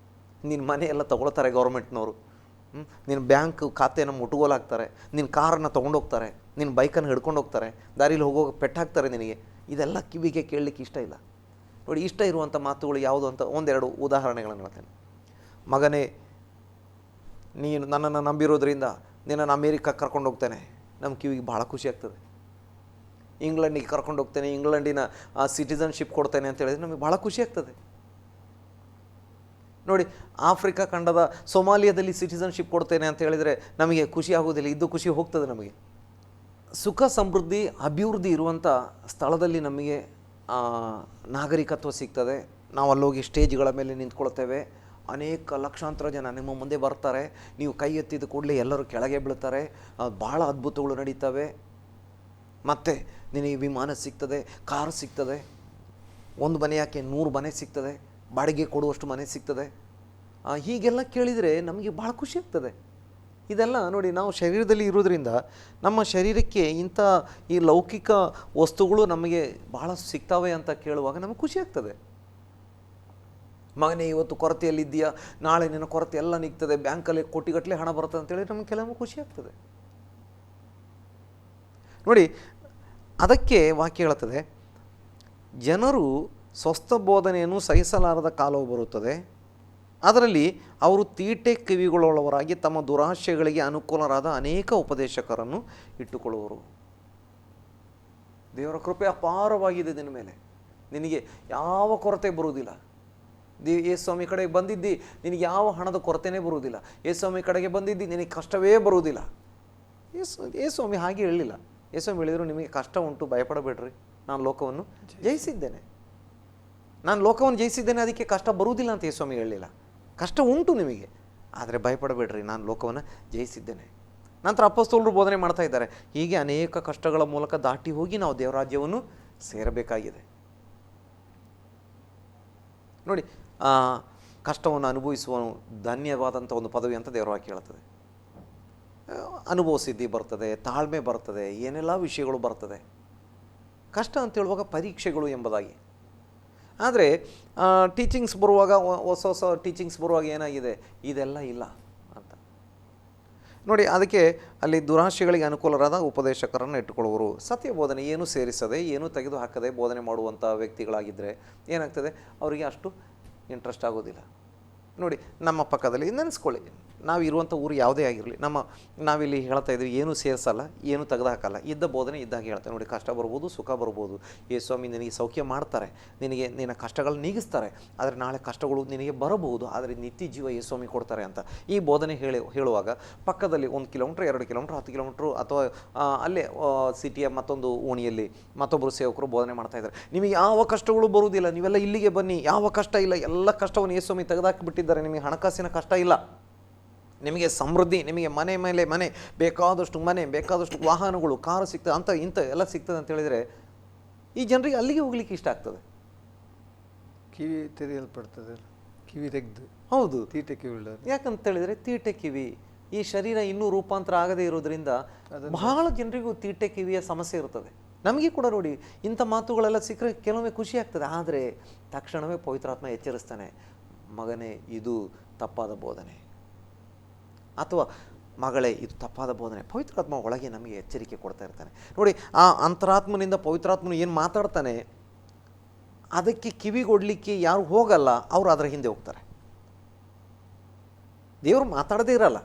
ನಿನ್ನ ಮನೆ ಎಲ್ಲ ತೊಗೊಳ್ತಾರೆ ಗೌರ್ಮೆಂಟ್ನವರು, ನಿನ್ನ ಬ್ಯಾಂಕ್ ಖಾತೆಯನ್ನು ಮುಟ್ಟುಗೋಲಾಗ್ತಾರೆ, ನಿನ್ನ ಕಾರನ್ನು ತೊಗೊಂಡೋಗ್ತಾರೆ, ನಿನ್ನ ಬೈಕನ್ನು ಹಿಡ್ಕೊಂಡು ಹೋಗ್ತಾರೆ, ದಾರಿಲಿ ಹೋಗೋಕೆ ಪೆಟ್ಟಾಕ್ತಾರೆ ನಿನಗೆ. ಇದೆಲ್ಲ ಕಿವಿಗೆ ಕೇಳಲಿಕ್ಕೆ ಇಷ್ಟ ಇಲ್ಲ. ನೋಡಿ, ಇಷ್ಟ ಇರುವಂಥ ಮಾತುಗಳು ಯಾವುದು ಅಂತ ಒಂದೆರಡು ಉದಾಹರಣೆಗಳನ್ನು ಹೇಳ್ತೇನೆ. ಮಗನೇ, ನೀನು ನನ್ನನ್ನು ನಂಬಿರೋದ್ರಿಂದ ನಿನ್ನನ್ನು ಅಮೇರಿಕಕ್ಕೆ ಕರ್ಕೊಂಡು ಹೋಗ್ತೇನೆ, ನಮ್ಮ ಕಿವಿಗೆ ಭಾಳ ಖುಷಿ ಆಗ್ತದೆ. ಇಂಗ್ಲೆಂಡಿಗೆ ಕರ್ಕೊಂಡು ಹೋಗ್ತೇನೆ, ಇಂಗ್ಲೆಂಡಿನ ಸಿಟಿಸನ್ಶಿಪ್ ಕೊಡ್ತೇನೆ ಅಂತ ಹೇಳಿದ್ರೆ ನಮಗೆ ಭಾಳ ಖುಷಿ ಆಗ್ತದೆ. ನೋಡಿ, ಆಫ್ರಿಕಾ ಖಂಡದ ಸೊಮಾಲಿಯಾದಲ್ಲಿ ಸಿಟಿಸನ್ಶಿಪ್ ಕೊಡ್ತೇನೆ ಅಂತ ಹೇಳಿದರೆ ನಮಗೆ ಖುಷಿ ಆಗೋದಿಲ್ಲ, ಇದ್ದು ಖುಷಿ ಹೋಗ್ತದೆ ನಮಗೆ. ಸುಖ ಸಮೃದ್ಧಿ ಅಭಿವೃದ್ಧಿ ಇರುವಂಥ ಸ್ಥಳದಲ್ಲಿ ನಮಗೆ ನಾಗರಿಕತ್ವ ಸಿಗ್ತದೆ. ನಾವು ಅಲ್ಲೋಗಿ ಸ್ಟೇಜ್ಗಳ ಮೇಲೆ ನಿಂತ್ಕೊಳ್ತೇವೆ, ಅನೇಕ ಲಕ್ಷಾಂತರ ಜನ ನಿಮ್ಮ ಮುಂದೆ ಬರ್ತಾರೆ, ನೀವು ಕೈ ಎತ್ತಿದ ಕೂಡಲೇ ಎಲ್ಲರೂ ಕೆಳಗೆ ಬೀಳ್ತಾರೆ, ಭಾಳ ಅದ್ಭುತಗಳು ನಡೀತವೆ. ಮತ್ತು ನಿನಗೆ ವಿಮಾನ ಸಿಗ್ತದೆ, ಕಾರ್ ಸಿಗ್ತದೆ, ಒಂದು ಮನೆ ಯಾಕೆ 100 ಮನೆ ಸಿಗ್ತದೆ, ಬಾಡಿಗೆ ಕೊಡುವಷ್ಟು ಮನೆ ಸಿಗ್ತದೆ. ಹೀಗೆಲ್ಲ ಕೇಳಿದರೆ ನಮಗೆ ಭಾಳ ಖುಷಿ ಆಗ್ತದೆ. ಇದೆಲ್ಲ ನೋಡಿ, ನಾವು ಶರೀರದಲ್ಲಿ ಇರೋದ್ರಿಂದ ನಮ್ಮ ಶರೀರಕ್ಕೆ ಇಂಥ ಈ ಲೌಕಿಕ ವಸ್ತುಗಳು ನಮಗೆ ಭಾಳ ಸಿಗ್ತವೆ ಅಂತ ಕೇಳುವಾಗ ನಮಗೆ ಖುಷಿ ಆಗ್ತದೆ. ಮಗನೇ, ಇವತ್ತು ಕೊರತೆಯಲ್ಲಿದ್ದೀಯಾ, ನಾಳೆ ನಿನ್ನ ಕೊರತೆ ಎಲ್ಲ ನಿಗ್ತದೆ, ಬ್ಯಾಂಕಲ್ಲಿ ಕೋಟಿಗಟ್ಟಲೆ ಹಣ ಬರುತ್ತೆ ಅಂತೇಳಿ ನಮಗೆ ಕೆಲವೊಮ್ಮೆ ಖುಷಿ ಆಗ್ತದೆ. ನೋಡಿ, ಅದಕ್ಕೆ ವಾಕ್ಯ ಹೇಳುತ್ತದೆ, ಜನರು ಸ್ವಸ್ಥ ಬೋಧನೆಯನ್ನು ಸಹಿಸಲಾರದ ಕಾಲವು ಬರುತ್ತದೆ, ಅದರಲ್ಲಿ ಅವರು ತೀಟೆ ಕಿವಿಗಳೊಳವರಾಗಿ ತಮ್ಮ ದುರಾಶೆಗಳಿಗೆ ಅನುಕೂಲರಾದ ಅನೇಕ ಉಪದೇಶಕರನ್ನು ಇಟ್ಟುಕೊಳ್ಳುವರು. ದೇವರ ಕೃಪೆ ಅಪಾರವಾಗಿದೆ ನಿನ್ನ ಮೇಲೆ, ನಿನಗೆ ಯಾವ ಕೊರತೆ ಬರುವುದಿಲ್ಲ. ಯೇಸುಸ್ವಾಮಿ ಕಡೆಗೆ ಬಂದಿದ್ದಿ, ನಿನಗೆ ಯಾವ ಹಣದ ಕೊರತೆನೇ ಬರುವುದಿಲ್ಲ. ಯೇಸುಸ್ವಾಮಿ ಕಡೆಗೆ ಬಂದಿದ್ದಿ, ನಿನಗೆ ಕಷ್ಟವೇ ಬರುವುದಿಲ್ಲ. ಯೇಸುಸ್ವಾಮಿ ಹಾಗೆ ಹೇಳಲಿಲ್ಲ. ಯೇಸುಸ್ವಾಮಿ ಹೇಳಿದರು, ನಿಮಗೆ ಕಷ್ಟ ಉಂಟು, ಭಯಪಡಬೇಡ್ರಿ, ನಾನು ಲೋಕವನ್ನು ಜಯಿಸಿದ್ದೇನೆ. ನಾನು ಲೋಕವನ್ನು ಜಯಿಸಿದ್ದೇನೆ, ಅದಕ್ಕೆ ಕಷ್ಟ ಬರುವುದಿಲ್ಲ ಅಂತ ಯೇಸುಸ್ವಾಮಿ ಹೇಳಲಿಲ್ಲ. ಕಷ್ಟ ಉಂಟು ನಿಮಗೆ, ಆದರೆ ಭಯಪಡಬೇಡ್ರಿ, ನಾನು ಲೋಕವನ್ನು ಜಯಿಸಿದ್ದೇನೆ. ನಂತರ ಅಪೊಸ್ತಲರು ಬೋಧನೆ ಮಾಡ್ತಾ ಇದ್ದಾರೆ, ಹೀಗೆ ಅನೇಕ ಕಷ್ಟಗಳ ಮೂಲಕ ದಾಟಿ ಹೋಗಿ ನಾವು ದೇವರಾಜ್ಯವನ್ನು ಸೇರಬೇಕಾಗಿದೆ. ನೋಡಿ, ಕಷ್ಟವನ್ನು ಅನುಭವಿಸುವನು ಧನ್ಯವಾದಂಥ ಒಂದು ಪದವಿ ಅಂತ ದೇವರ ವಾಕ್ಯ ಹೇಳ್ತದೆ. ಅನುಭವ ಸಿದ್ಧಿ ಬರ್ತದೆ, ತಾಳ್ಮೆ ಬರ್ತದೆ, ಏನೆಲ್ಲ ವಿಷಯಗಳು ಬರ್ತದೆ. ಕಷ್ಟ ಅಂತ ಹೇಳುವಾಗ ಪರೀಕ್ಷೆಗಳು ಎಂಬುದಾಗಿ. ಆದರೆ ಟೀಚಿಂಗ್ಸ್ ಬರುವಾಗ, ಹೊಸ ಹೊಸ ಟೀಚಿಂಗ್ಸ್ ಬರುವಾಗ ಏನಾಗಿದೆ, ಇದೆಲ್ಲ ಇಲ್ಲ ಅಂತ. ನೋಡಿ, ಅದಕ್ಕೆ ಅಲ್ಲಿ ದುರಾಶೆಗಳಿಗೆ ಅನುಕೂಲರಾದ ಉಪದೇಶಕರನ್ನು ಇಟ್ಟುಕೊಳ್ಳುವರು. ಸತ್ಯ ಬೋಧನೆ ಏನು ಸೇರಿಸದೆ, ಏನು ತೆಗೆದು ಹಾಕದೆ ಬೋಧನೆ ಮಾಡುವಂಥ ವ್ಯಕ್ತಿಗಳಾಗಿದ್ದರೆ ಏನಾಗ್ತದೆ, ಅವರಿಗೆ ಅಷ್ಟು ಇಂಟ್ರೆಸ್ಟ್ ಆಗೋದಿಲ್ಲ. ನೋಡಿ, ನಮ್ಮ ಪಕ್ಕದಲ್ಲಿ ನೆನೆಸ್ಕೊಳ್ಳಿ, ನಾವು ಇರುವಂಥ ಊರು ಯಾವುದೇ ಆಗಿರಲಿ, ನಾವಿಲ್ಲಿ ಹೇಳ್ತಾ ಇದ್ದೀವಿ, ಏನೂ ಸೇರಿಸಲ್ಲ, ಏನೂ ತೆಗೆದುಹಾಕಲ್ಲ, ಇದ್ದ ಬೋಧನೆ ಇದ್ದಾಗ ಹೇಳ್ತಾರೆ. ನೋಡಿ, ಕಷ್ಟ ಬರ್ಬೋದು, ಸುಖ ಬರ್ಬೋದು, ಯೇಸುಸ್ವಾಮಿ ನಿನಗೆ ಸೌಖ್ಯ ಮಾಡ್ತಾರೆ, ನಿನ್ನ ಕಷ್ಟಗಳನ್ನ ನೀಗಿಸ್ತಾರೆ, ಆದರೆ ನಾಳೆ ಕಷ್ಟಗಳು ನಿನಗೆ ಬರಬಹುದು, ಆದರೆ ನಿತ್ಯ ಜೀವ ಯೇಸುಸ್ವಾಮಿ ಕೊಡ್ತಾರೆ ಅಂತ ಈ ಬೋಧನೆ ಹೇಳುವಾಗ ಪಕ್ಕದಲ್ಲಿ 1 ಕಿಲೋಮೀಟ್ರ್, 2 ಕಿಲೋಮೀಟ್ರ್, 10 ಕಿಲೋಮೀಟ್ರು ಅಥವಾ ಅಲ್ಲೇ ಸಿಟಿಯ ಮತ್ತೊಂದು ಓಣಿಯಲ್ಲಿ ಮತ್ತೊಬ್ಬರು ಸೇವಕರು ಬೋಧನೆ ಮಾಡ್ತಾ ಇದ್ದಾರೆ, ನಿಮಗೆ ಯಾವ ಕಷ್ಟಗಳು ಬರುವುದಿಲ್ಲ, ನೀವೆಲ್ಲ ಇಲ್ಲಿಗೆ ಬನ್ನಿ, ಯಾವ ಕಷ್ಟ ಇಲ್ಲ, ಎಲ್ಲ ಕಷ್ಟವನ್ನು ಯೇಸುಸ್ವಾಮಿ ತೆಗೆದುಹಾಕಿಬಿಟ್ಟಿದ್ದಾರೆ, ನಿಮಗೆ ಹಣಕಾಸಿನ ಕಷ್ಟ ಇಲ್ಲ, ನಿಮಗೆ ಸಮೃದ್ಧಿ, ನಿಮಗೆ ಮನೆ ಮೇಲೆ ಮನೆ, ಬೇಕಾದಷ್ಟು ಮನೆ, ಬೇಕಾದಷ್ಟು ವಾಹನಗಳು, ಕಾರು ಸಿಗ್ತದೆ, ಅಂತ ಇಂಥ ಎಲ್ಲ ಸಿಗ್ತದೆ ಅಂತ ಹೇಳಿದರೆ ಈ ಜನರಿಗೆ ಅಲ್ಲಿಗೆ ಹೋಗ್ಲಿಕ್ಕೆ ಇಷ್ಟ ಆಗ್ತದೆ. ಕಿವಿ ತೆರೆಯಲ್ಪಡ್ತದೆ, ಕಿವಿ ತೆಗೆದು. ಹೌದು, ತೀಟೆ ಕಿವಿ. ಯಾಕಂತ ಹೇಳಿದರೆ ತೀಟೆ ಕಿವಿ, ಈ ಶರೀರ ಇನ್ನೂ ರೂಪಾಂತರ ಆಗದೇ ಇರೋದ್ರಿಂದ ಬಹಳ ಜನರಿಗೂ ತೀಟೆ ಕಿವಿಯ ಸಮಸ್ಯೆ ಇರ್ತದೆ. ನಮಗೆ ಕೂಡ ನೋಡಿ, ಇಂಥ ಮಾತುಗಳೆಲ್ಲ ಸಿಕ್ಕರೆ ಕೆಲವೊಮ್ಮೆ ಖುಷಿ ಆಗ್ತದೆ, ಆದರೆ ತಕ್ಷಣವೇ ಪವಿತ್ರಾತ್ಮ ಎಚ್ಚರಿಸ್ತಾನೆ, ಮಗನೇ, ಇದು ತಪ್ಪಾದ ಬೋಧನೆ, ಅಥವಾ ಮಗಳೇ, ಇದು ತಪ್ಪಾದ ಬೋಧನೆ. ಪವಿತ್ರಾತ್ಮ ಒಳಗೆ ನಮಗೆ ಎಚ್ಚರಿಕೆ ಕೊಡ್ತಾ ಇರ್ತಾನೆ. ನೋಡಿ, ಆ ಅಂತರಾತ್ಮನಿಂದ ಪವಿತ್ರಾತ್ಮನು ಏನು ಮಾತಾಡ್ತಾನೆ ಅದಕ್ಕೆ ಕಿವಿಗೊಡ್ಲಿಕ್ಕೆ ಯಾರು ಹೋಗಲ್ಲ, ಅವರು ಅದರ ಹಿಂದೆ ಹೋಗ್ತಾರೆ. ದೇವರು ಮಾತಾಡದೇ ಇರಲ್ಲ.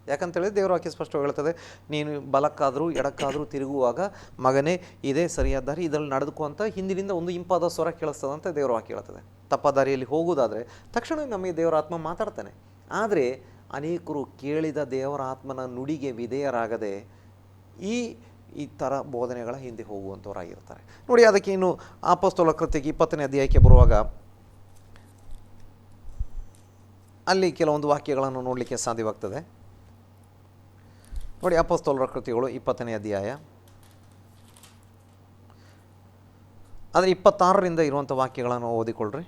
ಯಾಕಂತೇಳಿದ್ರೆ ದೇವರು ವಾಕ್ಯ ಸ್ಪಷ್ಟವಾಗಿ ಹೇಳ್ತದೆ, ನೀನು ಬಲಕ್ಕಾದರೂ ಎಡಕ್ಕಾದರೂ ತಿರುಗುವಾಗ ಮಗನೇ, ಇದೇ ಸರಿಯಾದ ದಾರಿ, ಇದರಲ್ಲಿ ನಡೆದುಕೋ ಅಂತ ಹಿಂದಿನಿಂದ ಒಂದು ಇಂಪಾದ ಸ್ವರ ಕೇಳಿಸ್ತದೆ ಅಂತ ದೇವರು ವಾಕ್ಯ ಹೇಳ್ತದೆ. ತಪ್ಪಾದ ದಾರಿಯಲ್ಲಿ ಹೋಗುವುದಾದರೆ ತಕ್ಷಣ ನಮಗೆ ದೇವರ ಆತ್ಮ ಮಾತಾಡ್ತಾನೆ. ಆದರೆ ಅನೇಕರು ಕೇಳಿದ ದೇವರ ಆತ್ಮನ ನುಡಿಗೆ ವಿಧೇಯರಾಗದೆ ಈ ಥರ ಬೋಧನೆಗಳ ಹಿಂದೆ ಹೋಗುವಂಥವರಾಗಿರ್ತಾರೆ. ನೋಡಿ, ಅದಕ್ಕೆ ಇನ್ನು ಅಪೊಸ್ತಲರ ಕೃತ್ಯಕ್ಕೆ 20ನೇ ಅಧ್ಯಾಯಕ್ಕೆ ಬರುವಾಗ ಅಲ್ಲಿ ಕೆಲವೊಂದು ವಾಕ್ಯಗಳನ್ನು ನೋಡಲಿಕ್ಕೆ ಸಾಧ್ಯವಾಗ್ತದೆ. ನೋಡಿ, ಅಪೊಸ್ತಲರ ಕೃತ್ಯಗಳು 20ನೇ ಅಧ್ಯಾಯ ಆದರೆ 26ರಿಂದ ಇರುವಂಥ ವಾಕ್ಯಗಳನ್ನು ಓದಿಕೊಳ್ಳ್ರಿ.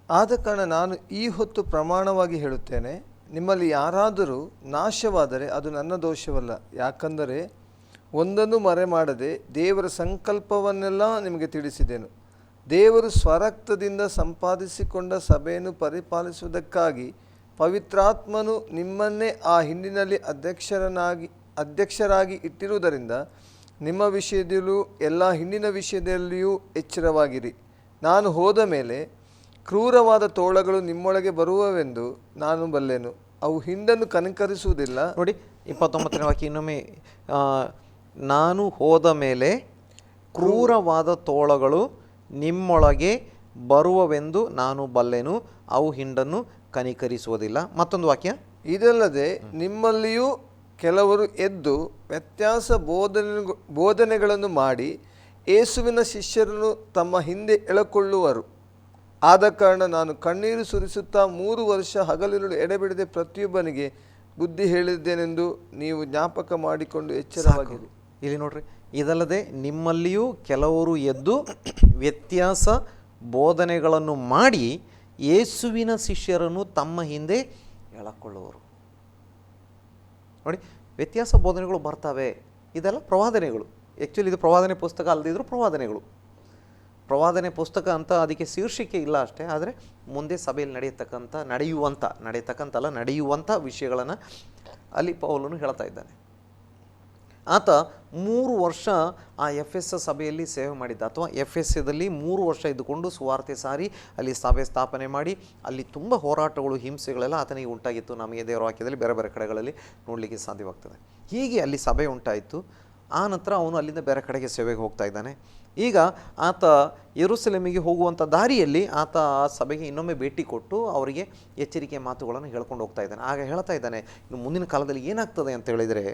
ಆದ ಕಾರಣ ನಾನು ಈ ಹೊತ್ತು ಪ್ರಮಾಣವಾಗಿ ಹೇಳುತ್ತೇನೆ, ನಿಮ್ಮಲ್ಲಿ ಯಾರಾದರೂ ನಾಶವಾದರೆ ಅದು ನನ್ನ ದೋಷವಲ್ಲ. ಯಾಕಂದರೆ ಒಂದನ್ನು ಮರೆ ಮಾಡದೆ ದೇವರ ಸಂಕಲ್ಪವನ್ನೆಲ್ಲ ನಿಮಗೆ ತಿಳಿಸಿದೆನು. ದೇವರು ಸ್ವರಕ್ತದಿಂದ ಸಂಪಾದಿಸಿಕೊಂಡ ಸಭೆಯನ್ನು ಪರಿಪಾಲಿಸುವುದಕ್ಕಾಗಿ ಪವಿತ್ರಾತ್ಮನು ನಿಮ್ಮನ್ನೇ ಆ ಹಿಂಡಿನಲ್ಲಿ ಅಧ್ಯಕ್ಷರಾಗಿ ಇಟ್ಟಿರುವುದರಿಂದ ನಿಮ್ಮ ವಿಷಯದಲ್ಲೂ ಎಲ್ಲ ಹಿಂಡಿನ ವಿಷಯದಲ್ಲಿಯೂ ಎಚ್ಚರವಾಗಿರಿ. ನಾನು ಹೋದ ಮೇಲೆ ಕ್ರೂರವಾದ ತೋಳಗಳು ನಿಮ್ಮೊಳಗೆ ಬರುವವೆಂದು ನಾನು ಬಲ್ಲೆನು. ಅವು ಹಿಂಡನ್ನು ಕನಿಕರಿಸುವುದಿಲ್ಲ. ನೋಡಿ, 29ನೇ ವಾಕ್ಯ ಇನ್ನೊಮ್ಮೆ, ನಾನು ಹೋದ ಮೇಲೆ ಕ್ರೂರವಾದ ತೋಳಗಳು ನಿಮ್ಮೊಳಗೆ ಬರುವವೆಂದು ನಾನು ಬಲ್ಲೆನು, ಅವು ಹಿಂಡನ್ನು ಕನಿಕರಿಸುವುದಿಲ್ಲ. ಮತ್ತೊಂದು ವಾಕ್ಯ, ಇದಲ್ಲದೆ ನಿಮ್ಮಲ್ಲಿಯೂ ಕೆಲವರು ಎದ್ದು ವ್ಯತ್ಯಾಸ ಬೋಧನೆಗಳನ್ನು ಮಾಡಿ ಯೇಸುವಿನ ಶಿಷ್ಯರನ್ನು ತಮ್ಮ ಹಿಂದೆ ಎಳಕೊಳ್ಳುವರು. ಆದ ಕಾರಣ ನಾನು ಕಣ್ಣೀರು ಸುರಿಸುತ್ತಾ 3 ವರ್ಷ ಹಗಲಿರುಳು ಎಡೆಬಿಡದೆ ಪ್ರತಿಯೊಬ್ಬನಿಗೆ ಬುದ್ಧಿ ಹೇಳಿದ್ದೇನೆಂದು ನೀವು ಜ್ಞಾಪಕ ಮಾಡಿಕೊಂಡು ಎಚ್ಚರವಾಗಿರಿ. ಇಲ್ಲಿ ನೋಡ್ರಿ, ಇದಲ್ಲದೆ ನಿಮ್ಮಲ್ಲಿಯೂ ಕೆಲವರು ಎದ್ದು ವ್ಯತ್ಯಾಸ ಬೋಧನೆಗಳನ್ನು ಮಾಡಿ ಯೇಸುವಿನ ಶಿಷ್ಯರನ್ನು ತಮ್ಮ ಹಿಂದೆ ಎಳಕೊಳ್ಳುವರು. ನೋಡಿ, ವ್ಯತ್ಯಾಸ ಬೋಧನೆಗಳು ಬರ್ತವೆ. ಇದೆಲ್ಲ ಪ್ರವಾದನೆಗಳು. ಆ್ಯಕ್ಚುಲಿ ಇದು ಪ್ರವಾದನೆ ಪುಸ್ತಕ ಅಲ್ಲದಿದ್ದರೂ ಪ್ರವಾದನೆ ಪುಸ್ತಕ ಅಂತ ಅದಕ್ಕೆ ಶೀರ್ಷಿಕೆ ಇಲ್ಲ ಅಷ್ಟೇ. ಆದರೆ ಮುಂದೆ ಸಭೆಯಲ್ಲಿ ನಡೆಯುವಂಥ ವಿಷಯಗಳನ್ನು ಅಲ್ಲಿ ಪೌಲನು ಹೇಳ್ತಾ ಇದ್ದಾನೆ. ಆತ 3 ವರ್ಷ ಆ ಎಫೆಸ ಸಭೆಯಲ್ಲಿ ಸೇವೆ ಮಾಡಿದ್ದ, ಅಥವಾ ಎಫೆಸದಲ್ಲಿ 3 ವರ್ಷ ಇದ್ದುಕೊಂಡು ಸುವಾರ್ತೆ ಸಾರಿ ಅಲ್ಲಿ ಸಭೆ ಸ್ಥಾಪನೆ ಮಾಡಿ ಅಲ್ಲಿ ತುಂಬ ಹೋರಾಟಗಳು, ಹಿಂಸೆಗಳೆಲ್ಲ ಆತನಿಗೆ ಉಂಟಾಗಿತ್ತು. ನಮಗೆ ದೇವರ ವಾಕ್ಯದಲ್ಲಿ ಬೇರೆ ಬೇರೆ ಕಡೆಗಳಲ್ಲಿ ನೋಡಲಿಕ್ಕೆ ಸಾಧ್ಯವಾಗ್ತದೆ. ಹೀಗೆ ಅಲ್ಲಿ ಸಭೆ ಉಂಟಾಯಿತು. ಆ ನಂತರ ಅವನು ಅಲ್ಲಿಂದ ಬೇರೆ ಕಡೆಗೆ ಸೇವೆಗೆ ಹೋಗ್ತಾ ಇದ್ದಾನೆ. ಈಗ ಆತ ಯೆರೂಸಲೇಮಿಗೆ ಹೋಗುವಂಥ ದಾರಿಯಲ್ಲಿ ಆತ ಆ ಸಭೆಗೆ ಇನ್ನೊಮ್ಮೆ ಭೇಟಿ ಕೊಟ್ಟು ಅವರಿಗೆ ಎಚ್ಚರಿಕೆ ಮಾತುಗಳನ್ನು ಹೇಳ್ಕೊಂಡು ಹೋಗ್ತಾ ಇದ್ದಾನೆ. ಆಗ ಹೇಳ್ತಾ ಇದ್ದಾನೆ, ಇನ್ನು ಮುಂದಿನ ಕಾಲದಲ್ಲಿ ಏನಾಗ್ತದೆ ಅಂತ ಹೇಳಿದರೆ,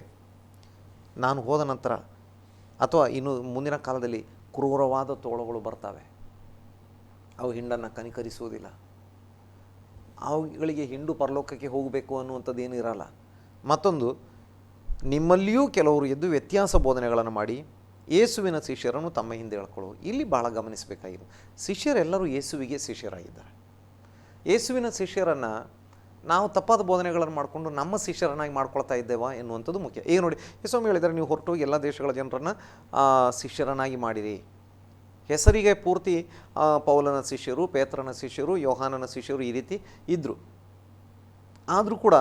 ನಾನು ಹೋದ ನಂತರ ಅಥವಾ ಇನ್ನು ಮುಂದಿನ ಕಾಲದಲ್ಲಿ ಕ್ರೂರವಾದ ತೋಳಗಳು ಬರ್ತವೆ. ಅವು ಹಿಂಡನ್ನು ಕನಿಕರಿಸುವುದಿಲ್ಲ. ಅವುಗಳಿಗೆ ಹಿಂಡು ಪರಲೋಕಕ್ಕೆ ಹೋಗಬೇಕು ಅನ್ನುವಂಥದ್ದು ಏನೂ ಇರಲ್ಲ. ಮತ್ತೊಂದು, ನಿಮ್ಮಲ್ಲಿಯೂ ಕೆಲವರು ಎದ್ದು ವ್ಯತ್ಯಾಸ ಬೋಧನೆಗಳನ್ನು ಮಾಡಿ ಯೇಸುವಿನ ಶಿಷ್ಯರನ್ನು ತಮ್ಮ ಹಿಂದೆ ಎಳ್ಕೊಳ್ಳುವರು. ಇಲ್ಲಿ ಭಾಳ ಗಮನಿಸಬೇಕಾಗಿದೆ, ಶಿಷ್ಯರೆಲ್ಲರೂ ಯೇಸುವಿಗೆ ಶಿಷ್ಯರಾಗಿದ್ದಾರೆ. ಯೇಸುವಿನ ಶಿಷ್ಯರನ್ನು ನಾವು ತಪ್ಪಾದ ಬೋಧನೆಗಳನ್ನು ಮಾಡಿಕೊಂಡು ನಮ್ಮ ಶಿಷ್ಯರನ್ನಾಗಿ ಮಾಡ್ಕೊಳ್ತಾ ಇದ್ದೇವಾ ಎನ್ನುವಂಥದ್ದು ಮುಖ್ಯ. ಈಗ ನೋಡಿ, ಯೇಸು ಹೇಳಿದ್ದಾರೆ, ನೀವು ಹೊರಟೋಗಿ ಎಲ್ಲ ದೇಶಗಳ ಜನರನ್ನು ಶಿಷ್ಯರನ್ನಾಗಿ ಮಾಡಿರಿ. ಹೆಸರಿಗೆ ಪೂರ್ತಿ ಪೌಲನ ಶಿಷ್ಯರು, ಪೇತ್ರನ ಶಿಷ್ಯರು, ಯೋಹಾನನ ಶಿಷ್ಯರು ಈ ರೀತಿ ಇದ್ದರು. ಆದರೂ ಕೂಡ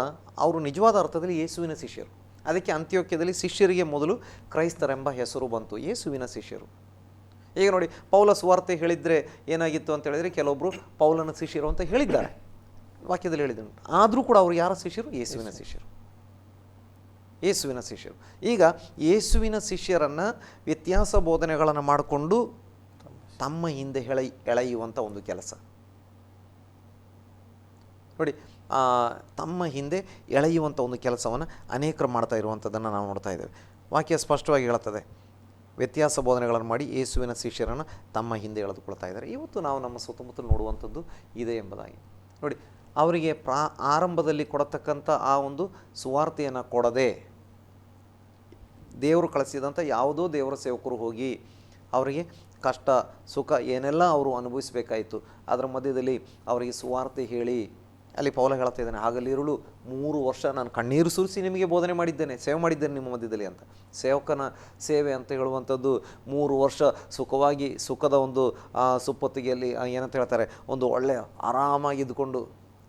ಅವರು ನಿಜವಾದ ಅರ್ಥದಲ್ಲಿ ಯೇಸುವಿನ ಶಿಷ್ಯರು. ಅದಕ್ಕೆ ಅಂತ್ಯೋಕ್ಯದಲ್ಲಿ ಶಿಷ್ಯರಿಗೆ ಮೊದಲು ಕ್ರೈಸ್ತರೆಂಬ ಹೆಸರು ಬಂತು, ಯೇಸುವಿನ ಶಿಷ್ಯರು. ಈಗ ನೋಡಿ, ಪೌಲ ಸುವಾರ್ತೆ ಹೇಳಿದರೆ ಏನಾಗಿತ್ತು ಅಂತ ಹೇಳಿದರೆ, ಕೆಲವೊಬ್ಬರು ಪೌಲನ ಶಿಷ್ಯರು ಅಂತ ಹೇಳಿದ್ದಾರೆ, ವಾಕ್ಯದಲ್ಲಿ ಹೇಳಿದ್ರು. ಆದರೂ ಕೂಡ ಅವರು ಯಾರ ಶಿಷ್ಯರು? ಯೇಸುವಿನ ಶಿಷ್ಯರು. ಈಗ ಯೇಸುವಿನ ಶಿಷ್ಯರನ್ನು ವ್ಯತ್ಯಾಸ ಬೋಧನೆಗಳನ್ನು ಮಾಡಿಕೊಂಡು ತಮ್ಮ ಹಿಂದೆ ಎಳೆಯುವಂಥ ಒಂದು ಕೆಲಸ ನೋಡಿ, ತಮ್ಮ ಹಿಂದೆ ಎಳೆಯುವಂಥ ಒಂದು ಕೆಲಸವನ್ನು ಅನೇಕರು ಮಾಡ್ತಾ ಇರುವಂಥದ್ದನ್ನು ನಾವು ನೋಡ್ತಾ ಇದ್ದೇವೆ. ವಾಕ್ಯ ಸ್ಪಷ್ಟವಾಗಿ ಹೇಳುತ್ತದೆ, ವ್ಯತ್ಯಾಸ ಬೋಧನೆಗಳನ್ನು ಮಾಡಿ ಯೇಸುವಿನ ಶಿಷ್ಯರನ್ನು ತಮ್ಮ ಹಿಂದೆ ಎಳೆದುಕೊಳ್ತಾ ಇದ್ದಾರೆ. ಇವತ್ತು ನಾವು ನಮ್ಮ ಸುತ್ತಮುತ್ತಲು ನೋಡುವಂಥದ್ದು ಇದೆ ಎಂಬುದಾಗಿ. ನೋಡಿ, ಅವರಿಗೆ ಆರಂಭದಲ್ಲಿ ಕೊಡತಕ್ಕಂಥ ಆ ಒಂದು ಸುವಾರ್ತೆಯನ್ನು ಕೊಡದೆ ದೇವರು ಕಳಿಸಿದಂಥ ಯಾವುದೋ ದೇವರ ಸೇವಕರು ಹೋಗಿ ಅವರಿಗೆ ಕಷ್ಟ ಸುಖ ಏನೆಲ್ಲ ಅವರು ಅನುಭವಿಸಬೇಕಾಯಿತು, ಅದರ ಮಧ್ಯದಲ್ಲಿ ಅವರಿಗೆ ಸುವಾರ್ತೆ ಹೇಳಿ, ಅಲ್ಲಿ ಪೌಲ ಹೇಳ್ತಾ ಇದ್ದಾನೆ, ಆಗಲಿರುಳು 3 ವರ್ಷ ನಾನು ಕಣ್ಣೀರು ಸುರಿಸಿ ನಿಮಗೆ ಬೋಧನೆ ಮಾಡಿದ್ದೇನೆ, ಸೇವೆ ಮಾಡಿದ್ದೇನೆ ನಿಮ್ಮ ಮಧ್ಯದಲ್ಲಿ ಅಂತ. ಸೇವಕನ ಸೇವೆ ಅಂತ ಹೇಳುವಂಥದ್ದು 3 ವರ್ಷ ಸುಖವಾಗಿ ಸುಖದ ಒಂದು ಸುಪ್ಪತ್ತಿಗೆಯಲ್ಲಿ ಏನಂತ ಹೇಳ್ತಾರೆ, ಒಂದು ಒಳ್ಳೆಯ ಆರಾಮಾಗಿದ್ದುಕೊಂಡು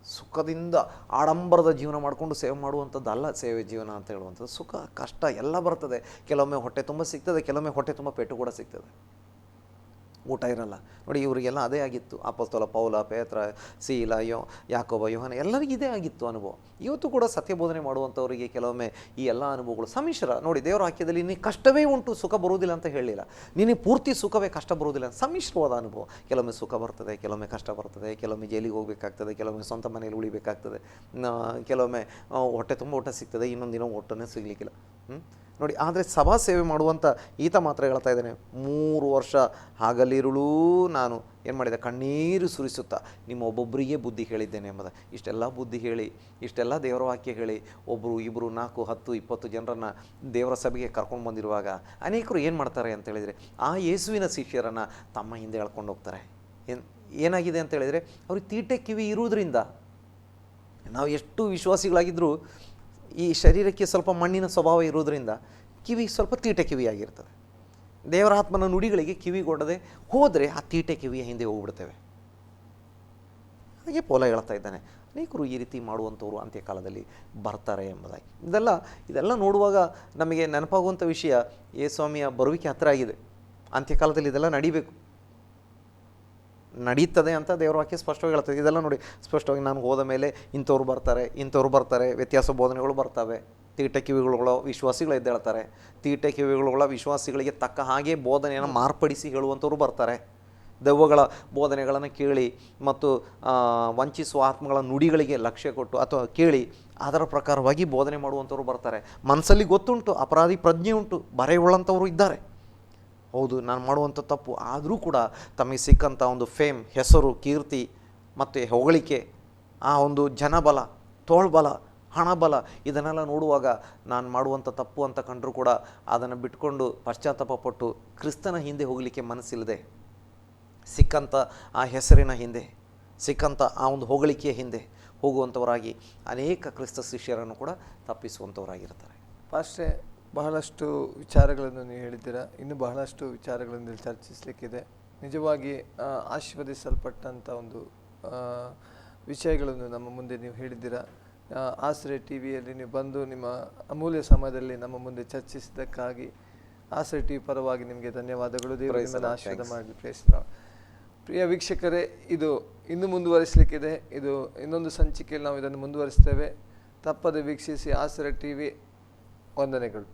ಸುಖದಿಂದ ಆಡಂಬರದ ಜೀವನ ಮಾಡಿಕೊಂಡು ಸೇವೆ ಮಾಡುವಂಥದ್ದು ಅಲ್ಲ ಸೇವೆ ಜೀವನ ಅಂತ ಹೇಳುವಂಥದ್ದು. ಸುಖ ಕಷ್ಟ ಎಲ್ಲ ಬರ್ತದೆ. ಕೆಲವೊಮ್ಮೆ ಹೊಟ್ಟೆ ತುಂಬ ಸಿಗ್ತದೆ, ಕೆಲವೊಮ್ಮೆ ಹೊಟ್ಟೆ ತುಂಬ ಪೆಟ್ಟು ಕೂಡ ಸಿಗ್ತದೆ, ಊಟ ಇರಲ್ಲ. ನೋಡಿ, ಇವರಿಗೆಲ್ಲ ಅದೇ ಆಗಿತ್ತು. ಅಪೊಸ್ತಲ ಪೌಲ, ಪೇತ್ರ, ಸೀಲ, ಯಾಕೋಬ, ಯೋಹಾನ ಎಲ್ಲರಿಗೂ ಇದೇ ಆಗಿತ್ತು ಅನುಭವ. ಇವತ್ತು ಕೂಡ ಸತ್ಯಬೋಧನೆ ಮಾಡುವಂಥವರಿಗೆ ಕೆಲವೊಮ್ಮೆ ಈ ಎಲ್ಲ ಅನುಭವಗಳು ಸಮ್ಮಿಶ್ರ. ನೋಡಿ, ದೇವರ ವಾಕ್ಯದಲ್ಲಿ ನೀನು ಕಷ್ಟವೇ ಉಂಟು, ಸುಖ ಬರುವುದಿಲ್ಲ ಅಂತ ಹೇಳಲಿಲ್ಲ. ನಿನಗೆ ಪೂರ್ತಿ ಸುಖವೇ, ಕಷ್ಟ ಬರುವುದಿಲ್ಲ. ಸಮ್ಮಿಶ್ರವಾದ ಅನುಭವ. ಕೆಲವೊಮ್ಮೆ ಸುಖ ಬರ್ತದೆ, ಕೆಲವೊಮ್ಮೆ ಕಷ್ಟ ಬರ್ತದೆ, ಕೆಲವೊಮ್ಮೆ ಜೈಲಿಗೆ ಹೋಗಬೇಕಾಗ್ತದೆ, ಕೆಲವೊಮ್ಮೆ ಸ್ವಂತ ಮನೆಯಲ್ಲಿ ಉಳಿಬೇಕಾಗ್ತದೆ, ಕೆಲವೊಮ್ಮೆ ಹೊಟ್ಟೆ ತುಂಬ ಊಟ ಸಿಗ್ತದೆ, ಇನ್ನೊಂದು ದಿನ ಊಟನೇ ಸಿಗಲಿಕ್ಕಿಲ್ಲ. ನೋಡಿ. ಆದರೆ ಸಭಾ ಸೇವೆ ಮಾಡುವಂಥ ಈತ ಮಾತ್ರ ಹೇಳ್ತಾ ಇದ್ದಾನೆ, 3 ವರ್ಷ ಹಗಲಿರುಳೂ ನಾನು ಏನು ಮಾಡಿದೆ, ಕಣ್ಣೀರು ಸುರಿಸುತ್ತಾ ನಿಮ್ಮ ಒಬ್ಬೊಬ್ಬರಿಗೆ ಬುದ್ಧಿ ಹೇಳಿದ್ದೇನೆ ಎಂಬುದ. ಇಷ್ಟೆಲ್ಲ ಬುದ್ಧಿ ಹೇಳಿ, ಇಷ್ಟೆಲ್ಲ ದೇವರ ವಾಕ್ಯ ಹೇಳಿ, ಒಬ್ಬರು 2 4 10 20 ಜನರನ್ನು ದೇವರ ಸಭೆಗೆ ಕರ್ಕೊಂಡು ಬಂದಿರುವಾಗ ಅನೇಕರು ಏನು ಮಾಡ್ತಾರೆ ಅಂತ ಹೇಳಿದರೆ, ಆ ಯೇಸುವಿನ ಶಿಷ್ಯರನ್ನು ತಮ್ಮ ಹಿಂದೆ ಎಳ್ಕೊಂಡು ಹೋಗ್ತಾರೆ. ಏನಾಗಿದೆ ಅಂತ ಹೇಳಿದರೆ, ಅವ್ರಿಗೆ ತೀಟೆ ಕಿವಿ ಇರುವುದರಿಂದ. ನಾವು ಎಷ್ಟು ವಿಶ್ವಾಸಿಗಳಾಗಿದ್ದರೂ ಈ ಶರೀರಕ್ಕೆ ಸ್ವಲ್ಪ ಮಣ್ಣಿನ ಸ್ವಭಾವ ಇರೋದರಿಂದ ಕಿವಿ ಸ್ವಲ್ಪ ತೀಟೆ ಕಿವಿಯಾಗಿರ್ತದೆ. ದೇವರ ಆತ್ಮನ ನುಡಿಗಳಿಗೆ ಕಿವಿಗೊಡದೆ ಹೋದರೆ ಆ ತೀಟೆ ಕಿವಿಯ ಹಿಂದೆ ಹೋಗ್ಬಿಡ್ತೇವೆ. ಹಾಗೆ ಪೌಲ ಹೇಳ್ತಾ ಇದ್ದಾನೆ, ಅನೇಕರು ಈ ರೀತಿ ಮಾಡುವಂಥವ್ರು ಅಂತ್ಯಕಾಲದಲ್ಲಿ ಬರ್ತಾರೆ ಎಂಬುದಾಗಿ. ಇದೆಲ್ಲ ನೋಡುವಾಗ ನಮಗೆ ನೆನಪಾಗುವಂಥ ವಿಷಯ, ಯೇಸುಸ್ವಾಮಿಯ ಬರುವಿಕೆ ಹತ್ತಿರ ಆಗಿದೆ. ಅಂತ್ಯಕಾಲದಲ್ಲಿ ಇದೆಲ್ಲ ನಡಿಬೇಕು, ನಡೀತದೆ ಅಂತ ದೇವರ ವಾಕ್ಯ ಸ್ಪಷ್ಟವಾಗಿ ಹೇಳ್ತದೆ. ಇದೆಲ್ಲ ನೋಡಿ ಸ್ಪಷ್ಟವಾಗಿ, ನಾನು ಹೋದ ಮೇಲೆ ಇಂಥವ್ರು ಬರ್ತಾರೆ, ವ್ಯತ್ಯಾಸ ಬೋಧನೆಗಳು ಬರ್ತವೆ, ತೀಟೆ ಕಿವಿಗಳುಗಳ ವಿಶ್ವಾಸಿಗಳು ಎದ್ದೇಳ್ತಾರೆ, ತೀಟೆ ಕಿವಿಗಳುಗಳ ವಿಶ್ವಾಸಿಗಳಿಗೆ ತಕ್ಕ ಹಾಗೆ ಬೋಧನೆಯನ್ನು ಮಾರ್ಪಡಿಸಿ ಹೇಳುವಂಥವ್ರು ಬರ್ತಾರೆ, ದೆವ್ವಗಳ ಬೋಧನೆಗಳನ್ನು ಕೇಳಿ ಮತ್ತು ವಂಚಿಸುವ ಆತ್ಮಗಳ ನುಡಿಗಳಿಗೆ ಲಕ್ಷ್ಯ ಕೊಟ್ಟು ಅಥವಾ ಕೇಳಿ ಅದರ ಪ್ರಕಾರವಾಗಿ ಬೋಧನೆ ಮಾಡುವಂಥವ್ರು ಬರ್ತಾರೆ. ಮನಸ್ಸಲ್ಲಿ ಗೊತ್ತುಂಟು, ಅಪರಾಧಿ ಪ್ರಜ್ಞೆ ಉಂಟು, ಬರೆಯುಳ್ಳಂಥವ್ರು ಇದ್ದಾರೆ. ಹೌದು, ನಾನು ಮಾಡುವಂಥ ತಪ್ಪು, ಆದರೂ ಕೂಡ ತಮಗೆ ಸಿಕ್ಕಂಥ ಒಂದು ಫೇಮ್, ಹೆಸರು, ಕೀರ್ತಿ ಮತ್ತು ಹೊಗಳಿಕೆ, ಆ ಒಂದು ಜನಬಲ, ತೋಳ್ಬಲ, ಹಣಬಲ, ಇದನ್ನೆಲ್ಲ ನೋಡುವಾಗ ನಾನು ಮಾಡುವಂಥ ತಪ್ಪು ಅಂತ ಕಂಡರೂ ಕೂಡ ಅದನ್ನು ಬಿಟ್ಕೊಂಡು ಪಶ್ಚಾತ್ತಾಪಪಟ್ಟು ಕ್ರಿಸ್ತನ ಹಿಂದೆ ಹೋಗಲಿಕ್ಕೆ ಮನಸ್ಸಿಲ್ಲದೆ, ಸಿಕ್ಕಂಥ ಆ ಹೆಸರಿನ ಹಿಂದೆ, ಸಿಕ್ಕಂಥ ಆ ಒಂದು ಹೊಗಳಿಕೆಯ ಹಿಂದೆ ಹೋಗುವಂಥವರಾಗಿ ಅನೇಕ ಕ್ರಿಸ್ತ ಶಿಷ್ಯರನ್ನು ಕೂಡ ತಪ್ಪಿಸುವಂಥವರಾಗಿರ್ತಾರೆ. ಪಾಸ್ಟ್ರೆ, ಬಹಳಷ್ಟು ವಿಚಾರಗಳನ್ನು ನೀವು ಹೇಳಿದ್ದೀರಾ. ಇನ್ನೂ ಬಹಳಷ್ಟು ವಿಚಾರಗಳನ್ನು ಚರ್ಚಿಸಲಿಕ್ಕಿದೆ. ನಿಜವಾಗಿ ಆಶೀರ್ವದಿಸಲ್ಪಟ್ಟಂಥ ಒಂದು ವಿಷಯಗಳನ್ನು ನಮ್ಮ ಮುಂದೆ ನೀವು ಹೇಳಿದ್ದೀರಾ. ಆಶ್ರಯ ಟಿವಿಯಲ್ಲಿ ನೀವು ಬಂದು ನಿಮ್ಮ ಅಮೂಲ್ಯ ಸಮಯದಲ್ಲಿ ನಮ್ಮ ಮುಂದೆ ಚರ್ಚಿಸಿದ್ದಕ್ಕಾಗಿ ಆಶ್ರಯ ಟಿವಿ ಪರವಾಗಿ ನಿಮಗೆ ಧನ್ಯವಾದಗಳು. ದೇವರು ನಿಮ್ಮನ್ನು ಆಶೀರ್ವಾದ ಮಾಡಲಿ. ಪ್ರಿಯ ವೀಕ್ಷಕರೇ, ಇದು ಇನ್ನೂ ಮುಂದುವರಿಸಲಿಕ್ಕಿದೆ. ಇದು ಇನ್ನೊಂದು ಸಂಚಿಕೆಯಲ್ಲಿ ನಾವು ಇದನ್ನು ಮುಂದುವರಿಸ್ತೇವೆ. ತಪ್ಪದೆ ವೀಕ್ಷಿಸಿ ಆಶ್ರಯ ಟಿವಿ. ವಂದನೆಗಳು.